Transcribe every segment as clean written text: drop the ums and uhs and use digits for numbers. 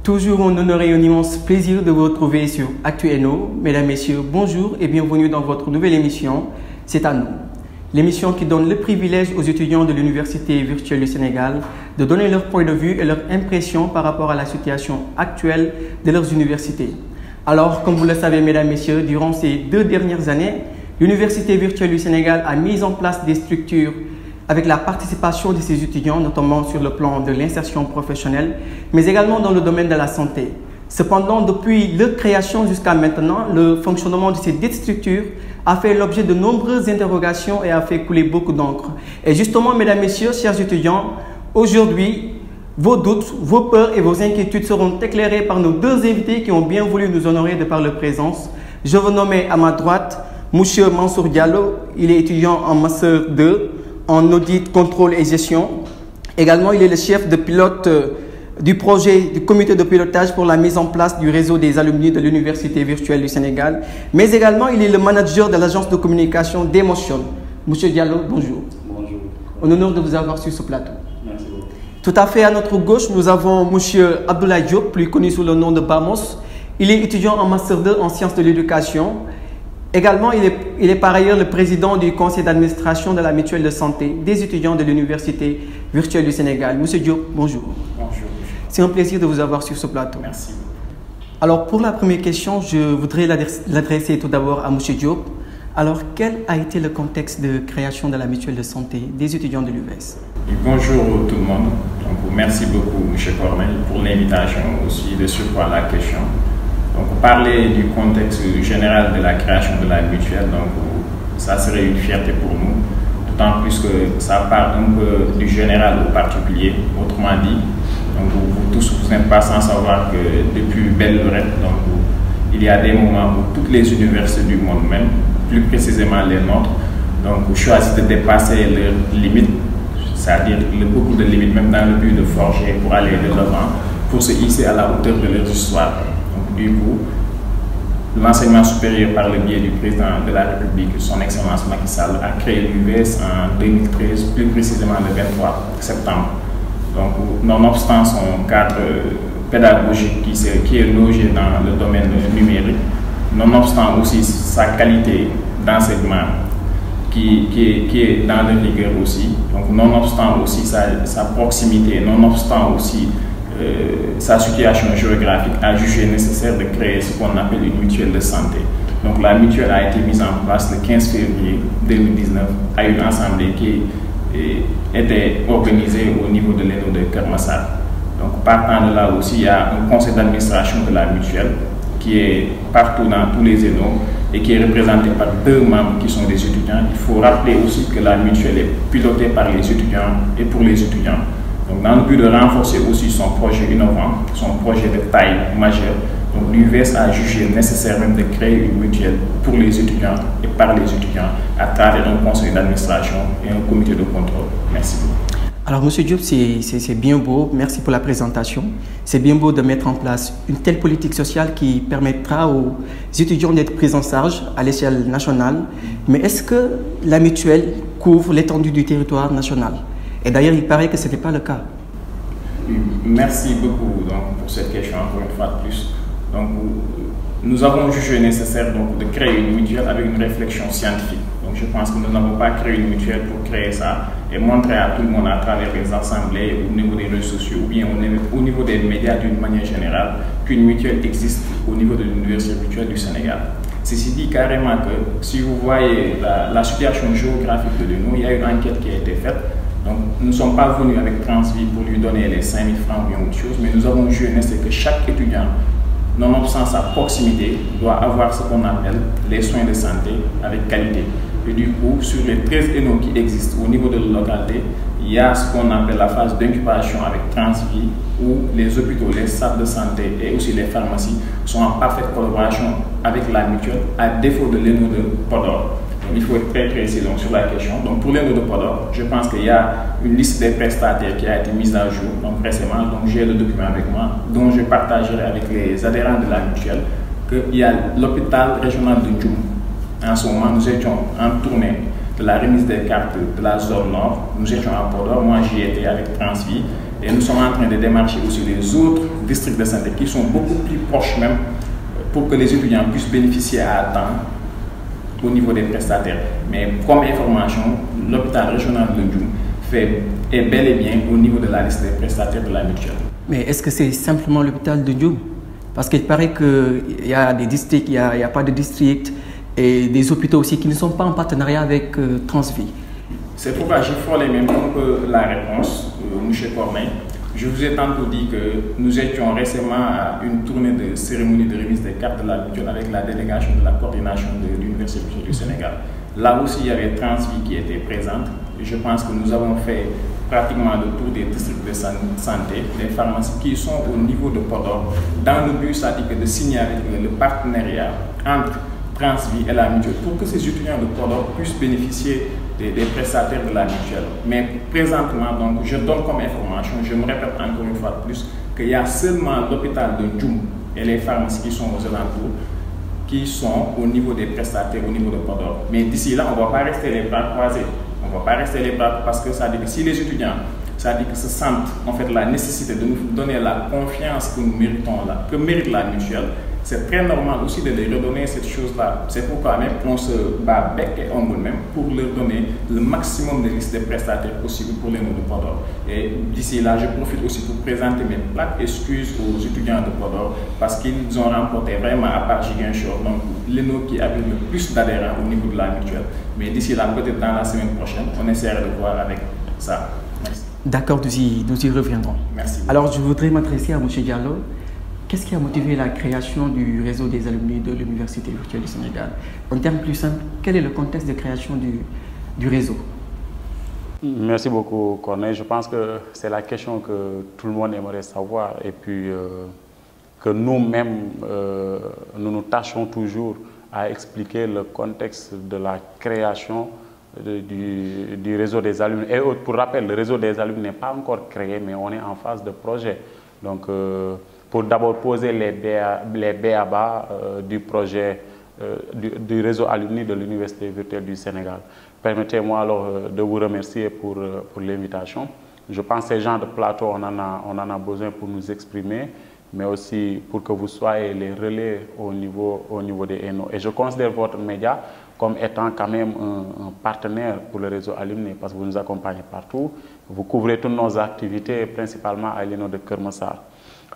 Toujours un honneur et un immense plaisir de vous retrouver sur Actu-NO. Mesdames, Messieurs, bonjour et bienvenue dans votre nouvelle émission, C'est à nous. L'émission qui donne le privilège aux étudiants de l'Université virtuelle du Sénégal de donner leur point de vue et leur impression par rapport à la situation actuelle de leurs universités. Alors, comme vous le savez, Mesdames, Messieurs, durant ces 2 dernières années, l'Université virtuelle du Sénégal a mis en place des structures avec la participation de ses étudiants, notamment sur le plan de l'insertion professionnelle, mais également dans le domaine de la santé. Cependant, depuis leur création jusqu'à maintenant, le fonctionnement de ces dites structures a fait l'objet de nombreuses interrogations et a fait couler beaucoup d'encre. Et justement, Mesdames, Messieurs, chers étudiants, aujourd'hui, vos doutes, vos peurs et vos inquiétudes seront éclairés par nos 2 invités qui ont bien voulu nous honorer de par leur présence. Je vous nomme à ma droite M. Mansour Diallo, il est étudiant en Master 2 en audit, contrôle et gestion. Également, il est le chef de pilote du projet du comité de pilotage pour la mise en place du réseau des alumni de l'Université virtuelle du Sénégal. Mais également, il est le manager de l'agence de communication d'Emotion. Monsieur Diallo, bonjour. Bonjour. Un honneur de vous avoir sur ce plateau. Merci beaucoup. Tout à fait à notre gauche, nous avons Monsieur Abdoulaye Diop, plus connu sous le nom de Bamos. Il est étudiant en Master 2 en sciences de l'éducation. Également, il est par ailleurs le président du conseil d'administration de la mutuelle de santé des étudiants de l'Université virtuelle du Sénégal. Monsieur Diop, bonjour. Bonjour. C'est un plaisir de vous avoir sur ce plateau. Merci. Alors, pour la première question, je voudrais l'adresser tout d'abord à Monsieur Diop. Alors, quel a été le contexte de création de la mutuelle de santé des étudiants de l'UVS? Bonjour tout le monde. Donc, merci beaucoup, M. Corneille, pour l'invitation aussi de surcroît la question. Donc, parler du contexte général de la création de la mutuelle, donc, ça serait une fierté pour nous, d'autant plus que ça part un peu du général au particulier, autrement dit. Donc, vous tous, vous n'êtes pas sans savoir que depuis belle lurette, donc, il y a des moments où toutes les universités du monde même, plus précisément les nôtres, donc, choisissent de dépasser leurs limites, c'est-à-dire beaucoup de limites, même dans le but de forger pour aller de l'avant, pour se hisser à la hauteur de leur histoire. Donc, du coup, l'enseignement supérieur par le biais du président de la République, son Excellence Macky Sall, a créé l'UVS en 2013, plus précisément le 23 septembre. Donc, nonobstant son cadre pédagogique qui est logé dans le domaine numérique, nonobstant aussi sa qualité d'enseignement qui est dans le rigueur aussi, donc nonobstant aussi sa proximité, nonobstant aussi sa situation géographique, a jugé nécessaire de créer ce qu'on appelle une mutuelle de santé. Donc la mutuelle a été mise en place le 15 février 2019 à une assemblée qui était organisée au niveau de l'ENO de Kermassar. Donc partant de là aussi, il y a un conseil d'administration de la mutuelle qui est partout dans tous les ENO et qui est représenté par 2 membres qui sont des étudiants. Il faut rappeler aussi que la mutuelle est pilotée par les étudiants et pour les étudiants. Donc, dans le but de renforcer aussi son projet innovant, son projet de taille majeure, l'UVS a jugé nécessaire même de créer une mutuelle pour les étudiants et par les étudiants à travers un conseil d'administration et un comité de contrôle. Merci beaucoup. Alors, Monsieur Diop, c'est bien beau. Merci pour la présentation. C'est bien beau de mettre en place une telle politique sociale qui permettra aux étudiants d'être pris en charge à l'échelle nationale. Mais est-ce que la mutuelle couvre l'étendue du territoire national? Et d'ailleurs, il paraît que ce n'était pas le cas. Merci beaucoup pour cette question, encore une fois de plus. Donc, nous avons jugé nécessaire de créer une mutuelle avec une réflexion scientifique. Donc, je pense que nous n'avons pas créé une mutuelle pour créer ça et montrer à tout le monde à travers les assemblées, au niveau des réseaux sociaux ou bien au niveau des médias d'une manière générale qu'une mutuelle existe au niveau de l'Université virtuelle du Sénégal. Ceci dit carrément que si vous voyez la situation géographique de l'UNO, il y a une enquête qui a été faite. Donc, nous ne sommes pas venus avec Transvie pour lui donner les 5 000 francs ou bien autre chose, mais nous avons jugé nécessaire que chaque étudiant, nonobstant sa proximité, doit avoir ce qu'on appelle les soins de santé avec qualité. Et du coup, sur les 13 ENO qui existent au niveau de la localité, il y a ce qu'on appelle la phase d'incubation avec Transvie, où les hôpitaux, les centres de santé et aussi les pharmacies sont en parfaite collaboration avec la mutuelle, à défaut de l'ENO de Podor. Il faut être très précis sur la question. Donc pour l'ENO de Podor, je pense qu'il y a une liste des prestataires qui a été mise à jour récemment. Donc j'ai le document avec moi, dont je partagerai avec les adhérents de la mutuelle, qu'il y a l'hôpital régional de Djoum. En ce moment, nous étions en tournée de la remise des cartes de la zone nord. Nous étions à Podor, moi j'y étais avec Transvie. Et nous sommes en train de démarcher aussi les autres districts de santé qui sont beaucoup plus proches même pour que les étudiants puissent bénéficier à temps au niveau des prestataires. Mais comme information, l'hôpital régional de Ndioum est bel et bien au niveau de la liste des prestataires de la mutuelle. Mais est-ce que c'est simplement l'hôpital de Ndioum? Parce qu'il paraît qu'il y a des districts, il n'y a pas de districts et des hôpitaux aussi qui ne sont pas en partenariat avec Transvie. C'est pourquoi j'ai frôlé même un peu la réponse, M. Corneille. Je vous ai tantôt dit que nous étions récemment à une tournée de cérémonie de remise des cartes de la mutuelle avec la délégation de la coordination de l'Université du Sénégal. Là aussi, il y avait Transvie qui était présente. Je pense que nous avons fait pratiquement le tour des districts de santé, des pharmacies qui sont au niveau de Podor, dans le but, ça dit que de signer avec le partenariat entre Transvie et la mutuelle pour que ces étudiants de Podor puissent bénéficier des prestataires de la mutuelle. Mais présentement, donc, je donne comme information, je me répète encore une fois de plus, qu'il y a seulement l'hôpital de Ndioum et les pharmacies qui sont aux alentours qui sont au niveau des prestataires, au niveau de Podor. Mais d'ici là, on ne va pas rester les bras croisés. On ne va pas rester les bras parce que ça dit que si les étudiants, ça dit que se sentent en fait la nécessité de nous donner la confiance que nous méritons, que mérite la mutuelle, c'est très normal aussi de leur redonner cette chose-là. C'est pourquoi même on se bat bec et ongle même pour leur donner le maximum de listes de prestataires possibles pour les noms de Podor. Et d'ici là, je profite aussi pour présenter mes plates excuses aux étudiants de Podor parce qu'ils ont remporté vraiment à part Ziguinchor, donc l'ENO qui avait le plus d'adhérents au niveau de la mutuelle. Mais d'ici là, peut-être dans la semaine prochaine, on essaiera de voir avec ça. Merci. D'accord, nous y reviendrons. Merci. Alors, je voudrais m'adresser à M. Diallo. Qu'est-ce qui a motivé la création du réseau des alumni de l'Université virtuelle du Sénégal? En termes plus simples, quel est le contexte de création du réseau? Merci beaucoup, Corneille. Je pense que c'est la question que tout le monde aimerait savoir et puis que nous-mêmes, nous tâchons toujours à expliquer le contexte de la création du réseau des alumni. Et pour rappel, le réseau des alumni n'est pas encore créé, mais on est en phase de projet. Donc, pour d'abord poser les b.a.-ba du projet du réseau alumni de l'Université virtuelle du Sénégal. Permettez-moi alors de vous remercier pour l'invitation. Je pense que ces gens de plateau, on en a besoin pour nous exprimer, mais aussi pour que vous soyez les relais au niveau des ENO. Et je considère votre média comme étant quand même un partenaire pour le réseau alumni parce que vous nous accompagnez partout. Vous couvrez toutes nos activités, principalement à l'ENO de Keur Massar.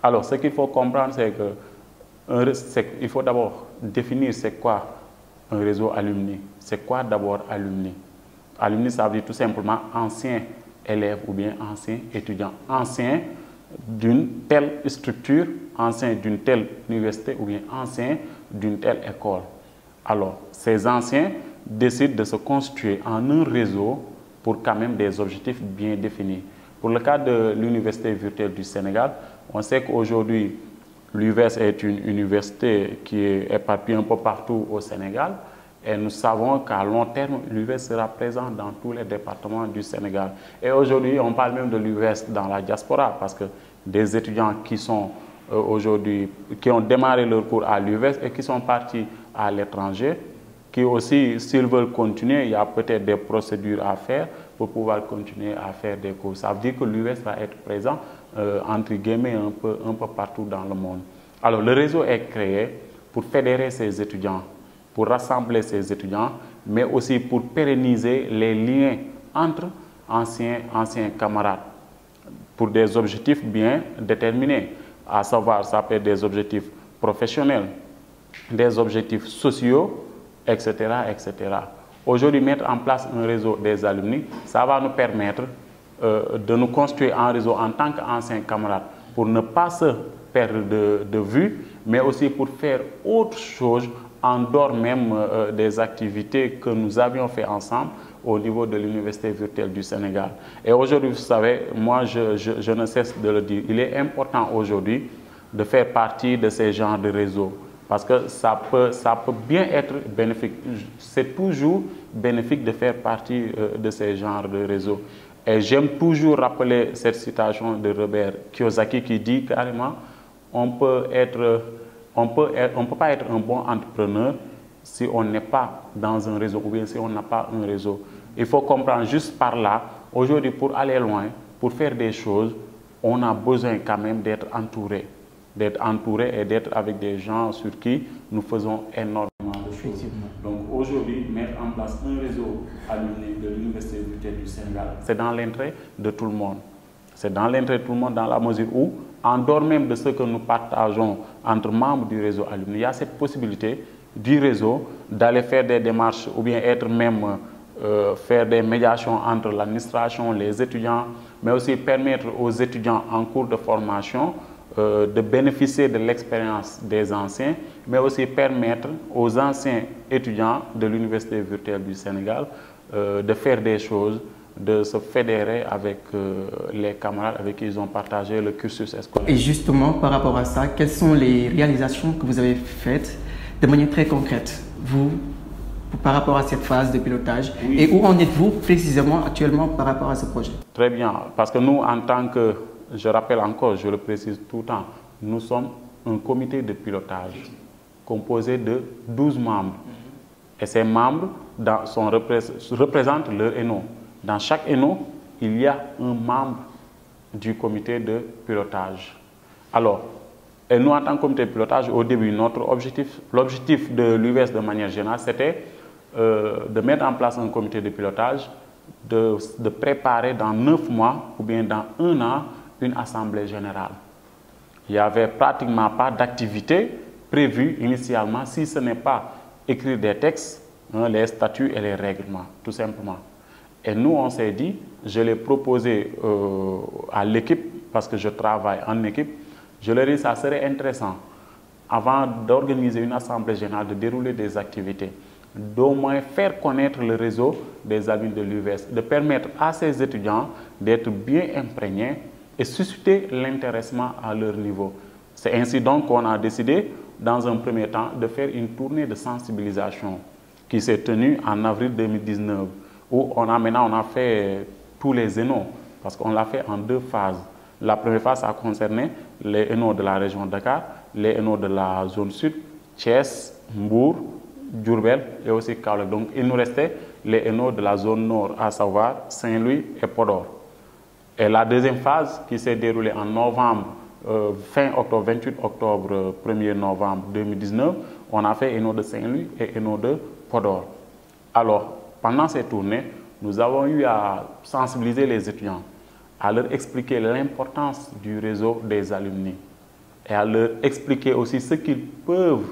Alors, ce qu'il faut comprendre, c'est qu'il faut d'abord définir c'est quoi un réseau alumni. C'est quoi d'abord alumni? Alumni, ça veut dire tout simplement ancien élève ou bien ancien étudiant. Ancien d'une telle structure, ancien d'une telle université ou bien ancien d'une telle école. Alors, ces anciens décident de se constituer en un réseau pour quand même des objectifs bien définis. Pour le cas de l'Université virtuelle du Sénégal, on sait qu'aujourd'hui, l'UVS est une université qui est éparpillée un peu partout au Sénégal et nous savons qu'à long terme, l'UVS sera présent dans tous les départements du Sénégal. Et aujourd'hui, on parle même de l'UVS dans la diaspora parce que des étudiants qui sont aujourd'hui, qui ont démarré leur cours à l'UVS et qui sont partis à l'étranger, qui aussi, s'ils veulent continuer, il y a peut-être des procédures à faire pour pouvoir continuer à faire des cours. Ça veut dire que l'UVS va être présent, entre guillemets, un peu partout dans le monde. Alors, le réseau est créé pour fédérer ces étudiants, pour rassembler ces étudiants, mais aussi pour pérenniser les liens entre anciens camarades, pour des objectifs bien déterminés, à savoir, ça peut être des objectifs professionnels, des objectifs sociaux, etc., etc. Aujourd'hui, mettre en place un réseau des alumni, ça va nous permettre de nous construire un réseau en tant qu'anciens camarades pour ne pas se perdre de vue, mais aussi pour faire autre chose en dehors même des activités que nous avions fait ensemble au niveau de l'Université virtuelle du Sénégal. Et aujourd'hui, vous savez, moi, je ne cesse de le dire, il est important aujourd'hui de faire partie de ces genres de réseaux. Parce que ça peut bien être bénéfique. C'est toujours bénéfique de faire partie de ces genres de réseaux. Et j'aime toujours rappeler cette citation de Robert Kiyosaki qui dit carrément on peut pas être un bon entrepreneur si on n'est pas dans un réseau ou bien si on n'a pas un réseau. Il faut comprendre juste par là, aujourd'hui pour aller loin, pour faire des choses, on a besoin quand même d'être entouré et d'être avec des gens sur qui nous faisons énormément de choses. Donc aujourd'hui, mettre en place un réseau alumni de l'Université virtuelle du Sénégal, c'est dans l'intérêt de tout le monde. C'est dans l'intérêt de tout le monde dans la mesure où, en dehors même de ce que nous partageons entre membres du réseau alumni, il y a cette possibilité du réseau d'aller faire des démarches ou bien être même faire des médiations entre l'administration, les étudiants, mais aussi permettre aux étudiants en cours de formation de bénéficier de l'expérience des anciens, mais aussi permettre aux anciens étudiants de l'Université virtuelle du Sénégal de faire des choses, de se fédérer avec les camarades avec qui ils ont partagé le cursus scolaire. Et justement, par rapport à ça, quelles sont les réalisations que vous avez faites de manière très concrète, vous, par rapport à cette phase de pilotage? Oui. Et où en êtes-vous précisément actuellement par rapport à ce projet? Très bien, parce que nous, en tant que, je rappelle encore, je le précise tout le temps, nous sommes un comité de pilotage composé de 12 membres. Et ces membres représentent leur ENO. Dans chaque ENO, il y a un membre du comité de pilotage. Alors, et nous, en tant que comité de pilotage, au début, notre objectif, l'objectif de l'UVS de manière générale, c'était de mettre en place un comité de pilotage, de préparer dans 9 mois ou bien dans 1 an une assemblée générale. Il n'y avait pratiquement pas d'activité prévue initialement, si ce n'est pas écrire des textes, les statuts et les règlements, tout simplement. Et nous, on s'est dit, je l'ai proposé à l'équipe, parce que je travaille en équipe, je leur ai dit que ça serait intéressant, avant d'organiser une assemblée générale, de dérouler des activités, d'au moins faire connaître le réseau des alumni de l'UVS, de permettre à ces étudiants d'être bien imprégnés et susciter l'intéressement à leur niveau. C'est ainsi donc qu'on a décidé, dans un premier temps, de faire une tournée de sensibilisation qui s'est tenue en avril 2019, où on a fait tous les ENO, parce qu'on l'a fait en 2 phases. La première phase a concerné les ENO de la région de Dakar, les ENO de la zone sud, Thiès, Mbour, Diourbel et aussi Kaolack. Donc il nous restait les ENO de la zone nord, à savoir Saint-Louis et Podor. Et la deuxième phase qui s'est déroulée en novembre, fin octobre, 28 octobre, 1er novembre 2019, on a fait ENO de Saint-Louis et ENO de Podor. Alors, pendant ces tournées, nous avons eu à sensibiliser les étudiants, à leur expliquer l'importance du réseau des alumni et à leur expliquer aussi ce qu'ils peuvent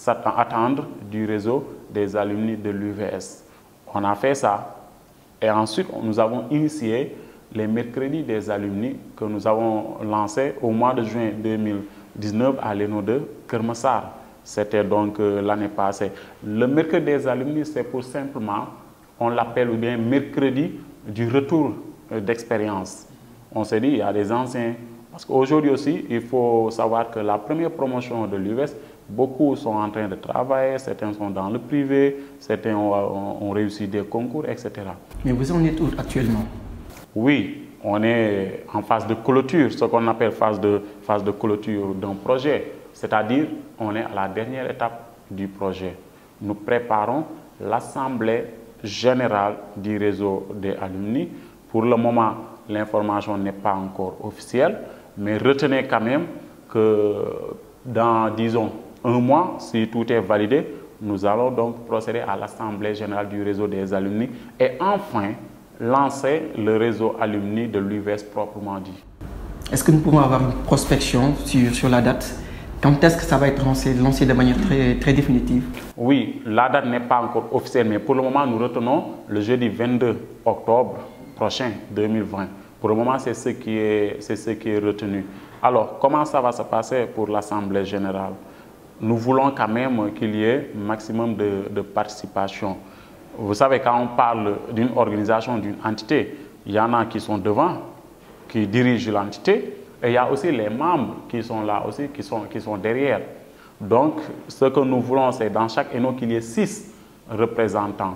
attendre du réseau des alumni de l'UVS. On a fait ça et ensuite nous avons initié les mercredis des alumni que nous avons lancés au mois de juin 2019 à l'ENO de Keur Massar. C'était donc l'année passée. Le mercredi des alumni, c'est pour simplement, on l'appelle ou bien mercredi du retour d'expérience. On s'est dit, il y a des anciens, parce qu'aujourd'hui aussi, il faut savoir que la première promotion de l'UVS, beaucoup sont en train de travailler, certains sont dans le privé, certains ont réussi des concours, etc. Mais vous en êtes où actuellement? Oui, on est en phase de clôture, ce qu'on appelle phase de clôture d'un projet. C'est-à-dire, on est à la dernière étape du projet. Nous préparons l'assemblée générale du réseau des alumni. Pour le moment, l'information n'est pas encore officielle, mais retenez quand même que dans, disons, 1 mois, si tout est validé, nous allons donc procéder à l'assemblée générale du réseau des alumni et enfin lancer le réseau alumni de l'UVS proprement dit. Est-ce que nous pouvons avoir une prospection sur la date? Quand est-ce que ça va être lancé de manière très définitive? Oui, la date n'est pas encore officielle, mais pour le moment, nous retenons le jeudi 22 octobre prochain 2020. Pour le moment, c'est ce qui est retenu. Alors, comment ça va se passer pour l'Assemblée générale? Nous voulons quand même qu'il y ait un maximum de participation. Vous savez, quand on parle d'une organisation, d'une entité, il y en a qui sont devant, qui dirigent l'entité, et il y a aussi les membres qui sont là aussi, qui sont derrière. Donc, ce que nous voulons, c'est dans chaque ENO qu'il y ait 6 représentants.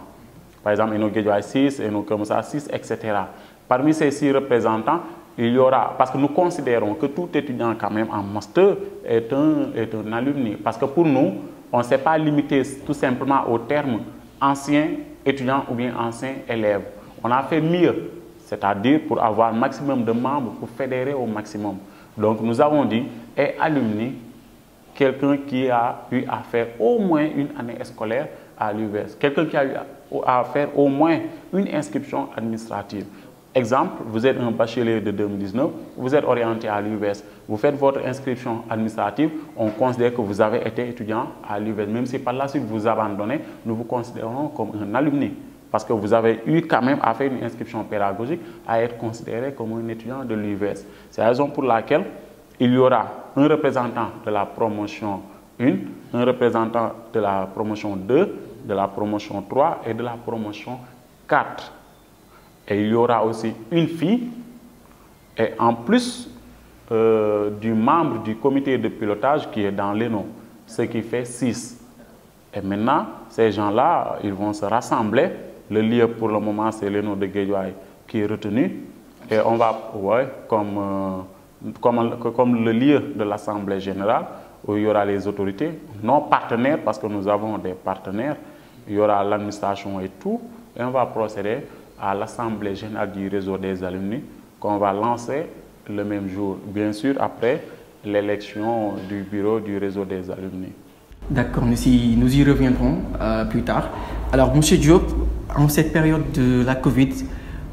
Par exemple, ENO Guédiawaye 6, ENO Keur Massar 6, etc. Parmi ces 6 représentants, il y aura, parce que nous considérons que tout étudiant quand même en master est un alumni. Parce que pour nous, on ne s'est pas limité tout simplement au terme ancien étudiant ou bien ancien élève. On a fait mieux. c'est-à-dire pour avoir un maximum de membres, pour fédérer au maximum. Donc nous avons dit, est alumni quelqu'un qui a eu à faire au moins une année scolaire à l'UVS, quelqu'un qui a eu à faire au moins une inscription administrative. Exemple, vous êtes un bachelier de 2019, vous êtes orienté à l'UVS, vous faites votre inscription administrative, on considère que vous avez été étudiant à l'UVS. Même si par la suite vous abandonnez, nous vous considérons comme un alumni. Parce que vous avez eu quand même à faire une inscription pédagogique, à être considéré comme un étudiant de l'UVS. C'est la raison pour laquelle il y aura un représentant de la promotion 1, un représentant de la promotion 2, de la promotion 3 et de la promotion 4. Et il y aura aussi une fille, et en plus du membre du comité de pilotage qui est dans l'ENO, ce qui fait 6. Et maintenant, ces gens-là, ils vont se rassembler. Le lieu pour le moment, c'est l'ENO de Guédiawaye qui est retenu. Et on va, comme le lieu de l'Assemblée générale, où il y aura les autorités, non partenaires, parce que nous avons des partenaires, il y aura l'administration et tout, et on va procéder à l'Assemblée générale du réseau des alumni qu'on va lancer le même jour, bien sûr après l'élection du bureau du réseau des alumni. D'accord, nous y reviendrons plus tard. Alors, M. Diop, en cette période de la Covid,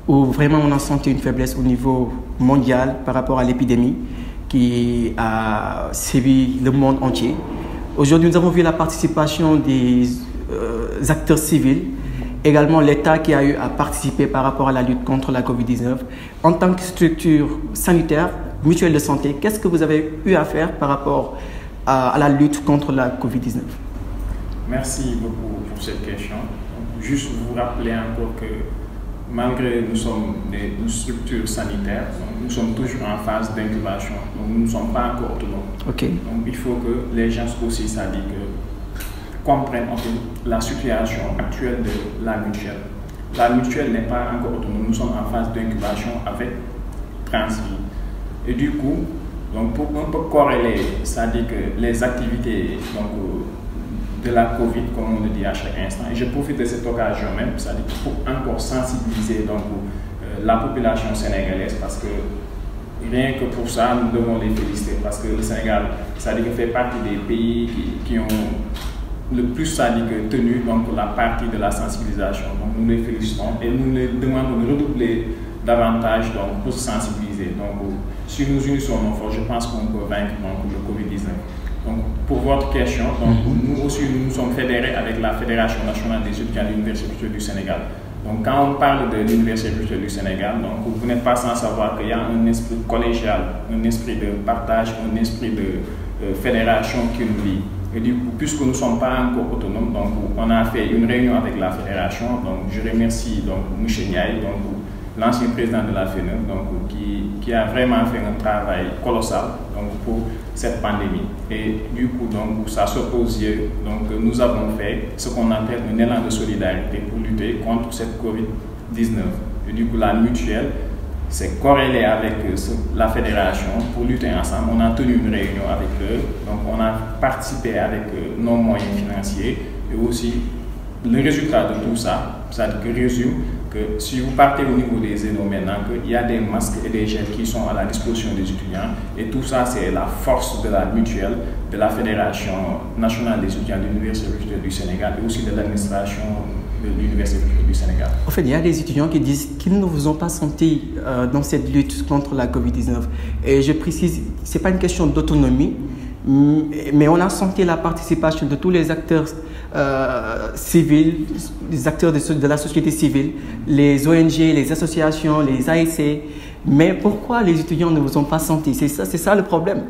où vraiment on a senti une faiblesse au niveau mondial par rapport à l'épidémie qui a sévi le monde entier, aujourd'hui nous avons vu la participation des acteurs civils, également l'État qui a eu à participer par rapport à la lutte contre la Covid-19. En tant que structure sanitaire, mutuelle de santé, qu'est-ce que vous avez eu à faire par rapport à la lutte contre la Covid-19? Merci beaucoup pour cette question. Juste vous rappeler encore que malgré nous sommes une structure sanitaire, nous sommes toujours en phase d'incubation, donc nous ne sommes pas encore autonomes. Okay. Donc il faut que les gens aussi comprennent en fait, la situation actuelle de la mutuelle. La mutuelle n'est pas encore autonome, nous sommes en phase d'incubation avec Transvie. Et du coup, donc pour un peu corréler, c'est-à-dire que les activités de la Covid, comme on le dit à chaque instant, et je profite de cette occasion même, c'est-à-dire pour encore sensibiliser la population sénégalaise, parce que rien que pour ça, nous devons les féliciter, parce que le Sénégal, c'est-à-dire que fait partie des pays qui ont le plus tenu la partie de la sensibilisation. Donc nous les félicitons et nous les demandons de redoubler davantage pour se sensibiliser. Donc si nous unissons nos forces, je pense qu'on peut vaincre le Covid-19. Donc pour votre question, nous aussi nous sommes fédérés avec la Fédération nationale des étudiants de l'Université virtuelle du Sénégal. Donc quand on parle de l'Université virtuelle du Sénégal, donc vous n'êtes pas sans savoir qu'il y a un esprit collégial, un esprit de partage, un esprit de fédération qui nous lie. Et du coup, puisque nous ne sommes pas encore autonomes, donc on a fait une réunion avec la fédération. Donc je remercie M. Ndiaye, l'ancien président de la FENE, qui a vraiment fait un travail colossal pour cette pandémie. Et du coup, ça s'oppose. Donc nous avons fait ce qu'on appelle un élan de solidarité pour lutter contre cette Covid-19. Et du coup, la mutuelle s'est corrélée avec la fédération pour lutter ensemble. On a tenu une réunion avec eux, donc on a participé avec nos moyens financiers et aussi le résultat de tout ça, c'est-à-dire que résume que si vous partez au niveau des ENO maintenant, qu'il y a des masques et des gels qui sont à la disposition des étudiants et tout ça c'est la force de la mutuelle, de la Fédération nationale des étudiants de l'Université virtuelle du Sénégal et aussi de l'administration de l'Université virtuelle du Sénégal. En fait, il y a des étudiants qui disent qu'ils ne vous ont pas senti dans cette lutte contre la Covid-19. Et je précise, ce n'est pas une question d'autonomie, mais on a senti la participation de tous les acteurs civils, les acteurs de la société civile, les ONG, les associations, les ASC. Mais pourquoi les étudiants ne vous ont pas senti? C'est ça le problème.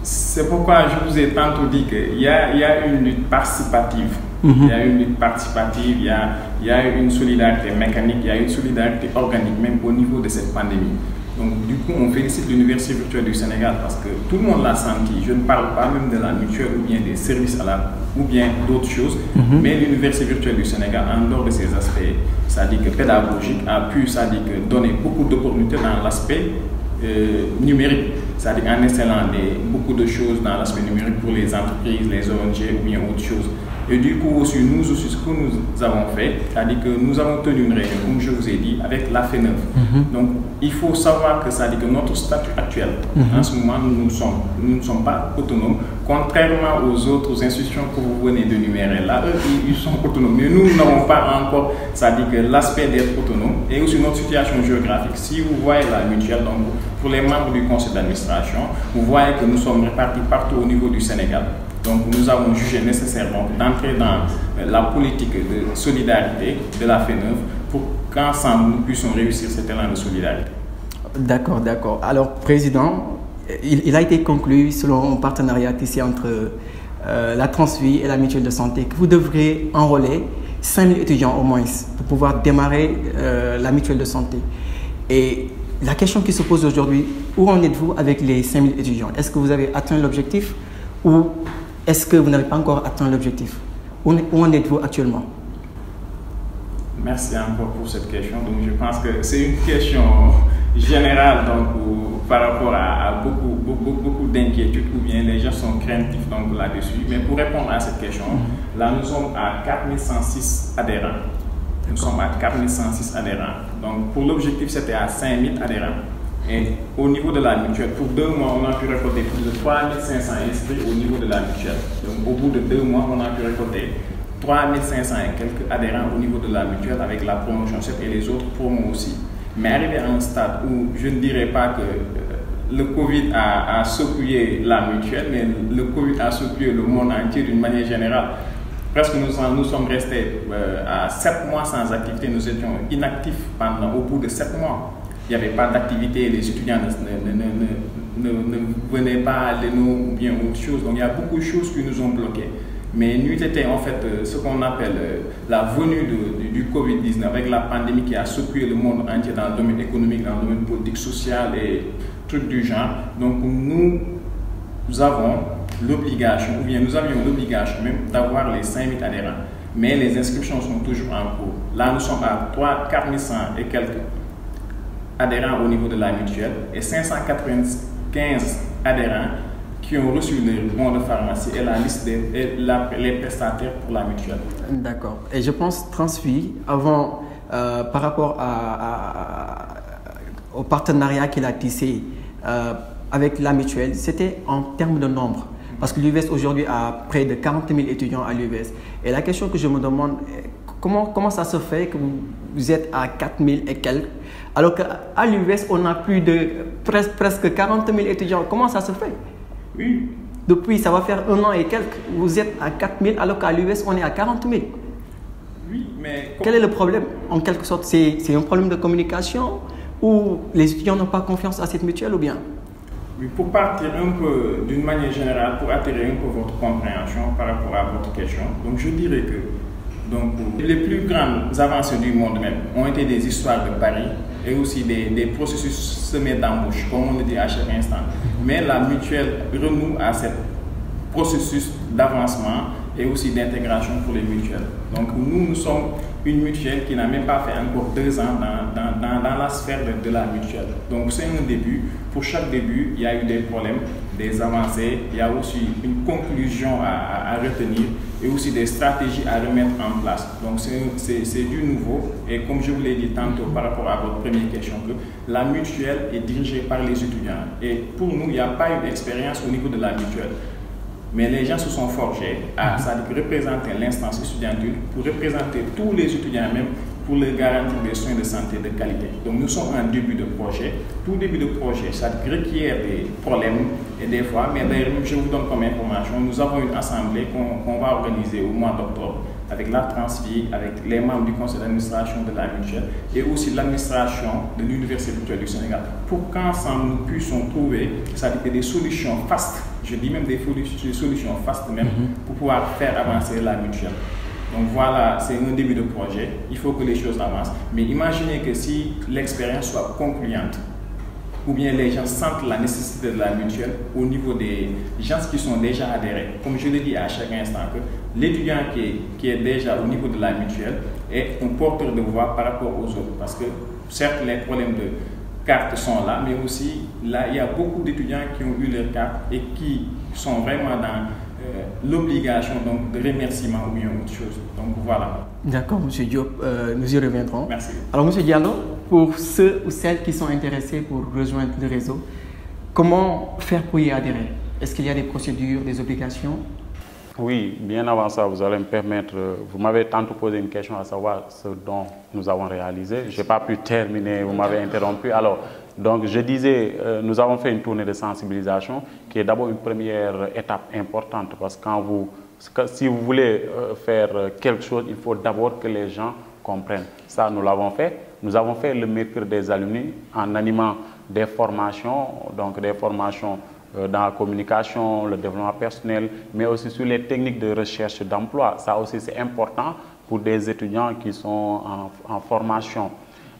C'est pourquoi je vous ai tantôt dit qu'il y a une lutte participative. Il y a une lutte participative, il y a une solidarité mécanique, il y a une solidarité organique, même au niveau de cette pandémie. Donc, du coup, on félicite l'Université virtuelle du Sénégal parce que tout le monde l'a senti. Je ne parle pas même de la mutuelle ou bien des services ou bien d'autres choses, mais l'Université virtuelle du Sénégal, en dehors de ces aspects, c'est-à-dire que pédagogique, a pu donner beaucoup d'opportunités dans l'aspect numérique, c'est-à-dire en installant beaucoup de choses dans l'aspect numérique pour les entreprises, les ONG ou bien autres choses. Et du coup, aussi, nous aussi, ce que nous avons fait, c'est-à-dire que nous avons tenu une réunion, comme je vous ai dit, avec la FENEV. Donc, il faut savoir que ça dit que notre statut actuel, en ce moment, nous ne sommes pas autonomes, contrairement aux autres institutions que vous venez de numérer. Là, eux, ils sont autonomes. Mais nous n'avons pas encore, ça dit que l'aspect d'être autonome et aussi notre situation géographique. Si vous voyez la mutuelle, donc, pour les membres du conseil d'administration, vous voyez que nous sommes répartis partout au niveau du Sénégal. Donc nous avons jugé nécessaire d'entrer dans la politique de solidarité de la FENEV pour qu'ensemble nous puissions réussir cet élan de solidarité. D'accord, d'accord. Alors, Président, il a été conclu selon un partenariat ici entre la Transvie et la mutuelle de santé que vous devrez enrôler 5000 étudiants au moins pour pouvoir démarrer la mutuelle de santé. Et la question qui se pose aujourd'hui, où en êtes-vous avec les 5000 étudiants? Est-ce que vous avez atteint l'objectif ou est-ce que vous n'avez pas encore atteint l'objectif? Où en êtes-vous actuellement? Merci encore pour cette question. Donc, je pense que c'est une question générale donc, par rapport à beaucoup d'inquiétudes ou bien les gens sont craintifs là-dessus. Mais pour répondre à cette question, là nous sommes à 4106 adhérents. Nous sommes à 4106 adhérents. Donc pour l'objectif c'était à 5000 adhérents. Et au niveau de la mutuelle, pour 2 mois, on a pu récolter plus de 3500 inscrits au niveau de la mutuelle. Donc au bout de 2 mois, on a pu récolter 3500 et quelques adhérents au niveau de la mutuelle avec la promotion et les autres promos aussi. Mais arrivé à un stade où je ne dirais pas que le Covid a secoué la mutuelle, mais le Covid a secoué le monde entier d'une manière générale. Presque nous sommes restés à 7 mois sans activité, nous étions inactifs au bout de 7 mois. Il n'y avait pas d'activité, les étudiants ne venaient pas à l'ENO ou bien autre chose. Donc il y a beaucoup de choses qui nous ont bloqués. Mais nous était en fait ce qu'on appelle la venue du Covid-19 avec la pandémie qui a secoué le monde entier dans le domaine économique, dans le domaine politique, social et trucs du genre. Donc nous avons l'obligation, ou bien nous avions l'obligation même d'avoir les 5000 adhérents. Mais les inscriptions sont toujours en cours. Là, nous sommes à 4100 et quelques adhérents au niveau de la mutuelle et 595 adhérents qui ont reçu les bons de pharmacie et la liste les prestataires pour la mutuelle. D'accord. Et je pense Transvie, avant, par rapport au partenariat qu'il a tissé avec la mutuelle, c'était en termes de nombre. Parce que l'UVS aujourd'hui a près de 40 000 étudiants à l'UVS. Et la question que je me demande, comment ça se fait que vous êtes à 4 000 et quelques, alors qu'à l'UVS, on a plus de presque 40 000 étudiants. Comment ça se fait? Oui. Depuis, ça va faire 1 an et quelques, vous êtes à 4 000, alors qu'à l'UVS, on est à 40 000. Oui, mais... Quel est le problème? En quelque sorte, c'est un problème de communication ou les étudiants n'ont pas confiance à cette mutuelle ou bien? Oui, pour partir un peu d'une manière générale, pour attirer un peu votre compréhension par rapport à votre question, donc je dirais que les plus grandes avancées du monde même ont été des histoires de Paris et aussi des processus semés d'embauche, comme on le dit à chaque instant. Mais la mutuelle renoue à ce processus d'avancement et aussi d'intégration pour les mutuelles. Donc nous sommes une mutuelle qui n'a même pas fait encore 2 ans dans la sphère de la mutuelle. Donc c'est un début. Pour chaque début, il y a eu des problèmes, des avancées, il y a aussi une conclusion à retenir et aussi des stratégies à remettre en place. Donc c'est du nouveau et comme je vous l'ai dit tantôt par rapport à votre première question, que la mutuelle est dirigée par les étudiants. Et pour nous, il n'y a pas eu d'expérience au niveau de la mutuelle. Mais les gens se sont forgés à représenter l'instance étudiantine, pour représenter tous les étudiants même, pour leur garantir des soins de santé de qualité. Donc nous sommes en début de projet. Tout début de projet, ça requiert des problèmes et des fois, mais d'ailleurs, je vous donne comme information, nous avons une assemblée qu'on va organiser au mois d'octobre avec la Transvie, avec les membres du conseil d'administration de la mutuelle et aussi l'administration de l'Université virtuelle du Sénégal, pour qu'ensemble nous puissions trouver des solutions fastes, je dis même des solutions fastes même, pour pouvoir faire avancer la mutuelle. Donc voilà, c'est un début de projet, il faut que les choses avancent, mais imaginez que si l'expérience soit concluante, ou bien les gens sentent la nécessité de la mutuelle au niveau des gens qui sont déjà adhérés. Comme je le dis à chaque instant, que l'étudiant qui est déjà au niveau de la mutuelle est un porteur de voix par rapport aux autres. Parce que certes, les problèmes de cartes sont là, mais aussi là, il y a beaucoup d'étudiants qui ont eu leur carte et qui sont vraiment dans l'obligation donc de remerciement ou bien autre chose. Donc voilà. D'accord, M. Diop, nous y reviendrons. Merci. Alors, M. Diallo, pour ceux ou celles qui sont intéressés pour rejoindre le réseau, comment faire pour y adhérer? Est-ce qu'il y a des procédures, des obligations? Oui, bien avant ça, vous allez me permettre, vous m'avez tantôt posé une question à savoir ce dont nous avons réalisé. Je n'ai pas pu terminer, vous m'avez interrompu. Alors, donc je disais, nous avons fait une tournée de sensibilisation qui est d'abord une première étape importante parce que si vous voulez faire quelque chose, il faut d'abord que les gens comprennent. Ça, nous l'avons fait. Nous avons fait le mercredi des alumni en animant des formations, donc des formations dans la communication, le développement personnel, mais aussi sur les techniques de recherche d'emploi. Ça aussi, c'est important pour des étudiants qui sont en formation.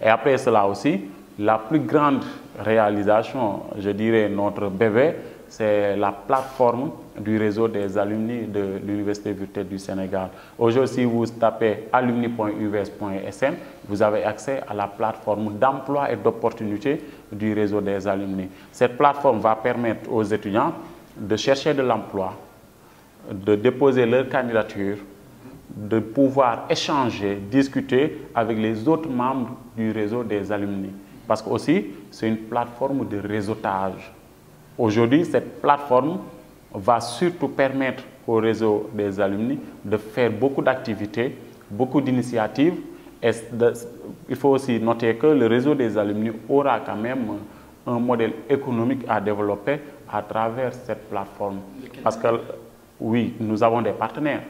Et après cela aussi, la plus grande réalisation, je dirais notre bébé, c'est la plateforme du réseau des alumni de l'Université virtuelle du Sénégal. Aujourd'hui, si vous tapez alumni.uvs.sn, vous avez accès à la plateforme d'emploi et d'opportunités du réseau des alumni. Cette plateforme va permettre aux étudiants de chercher de l'emploi, de déposer leur candidature, de pouvoir échanger, discuter avec les autres membres du réseau des alumni. Parce que aussi, c'est une plateforme de réseautage. Aujourd'hui, cette plateforme va surtout permettre au réseau des alumni de faire beaucoup d'activités, beaucoup d'initiatives. Il faut aussi noter que le réseau des alumni aura quand même un modèle économique à développer à travers cette plateforme. Parce que oui, nous avons des partenaires.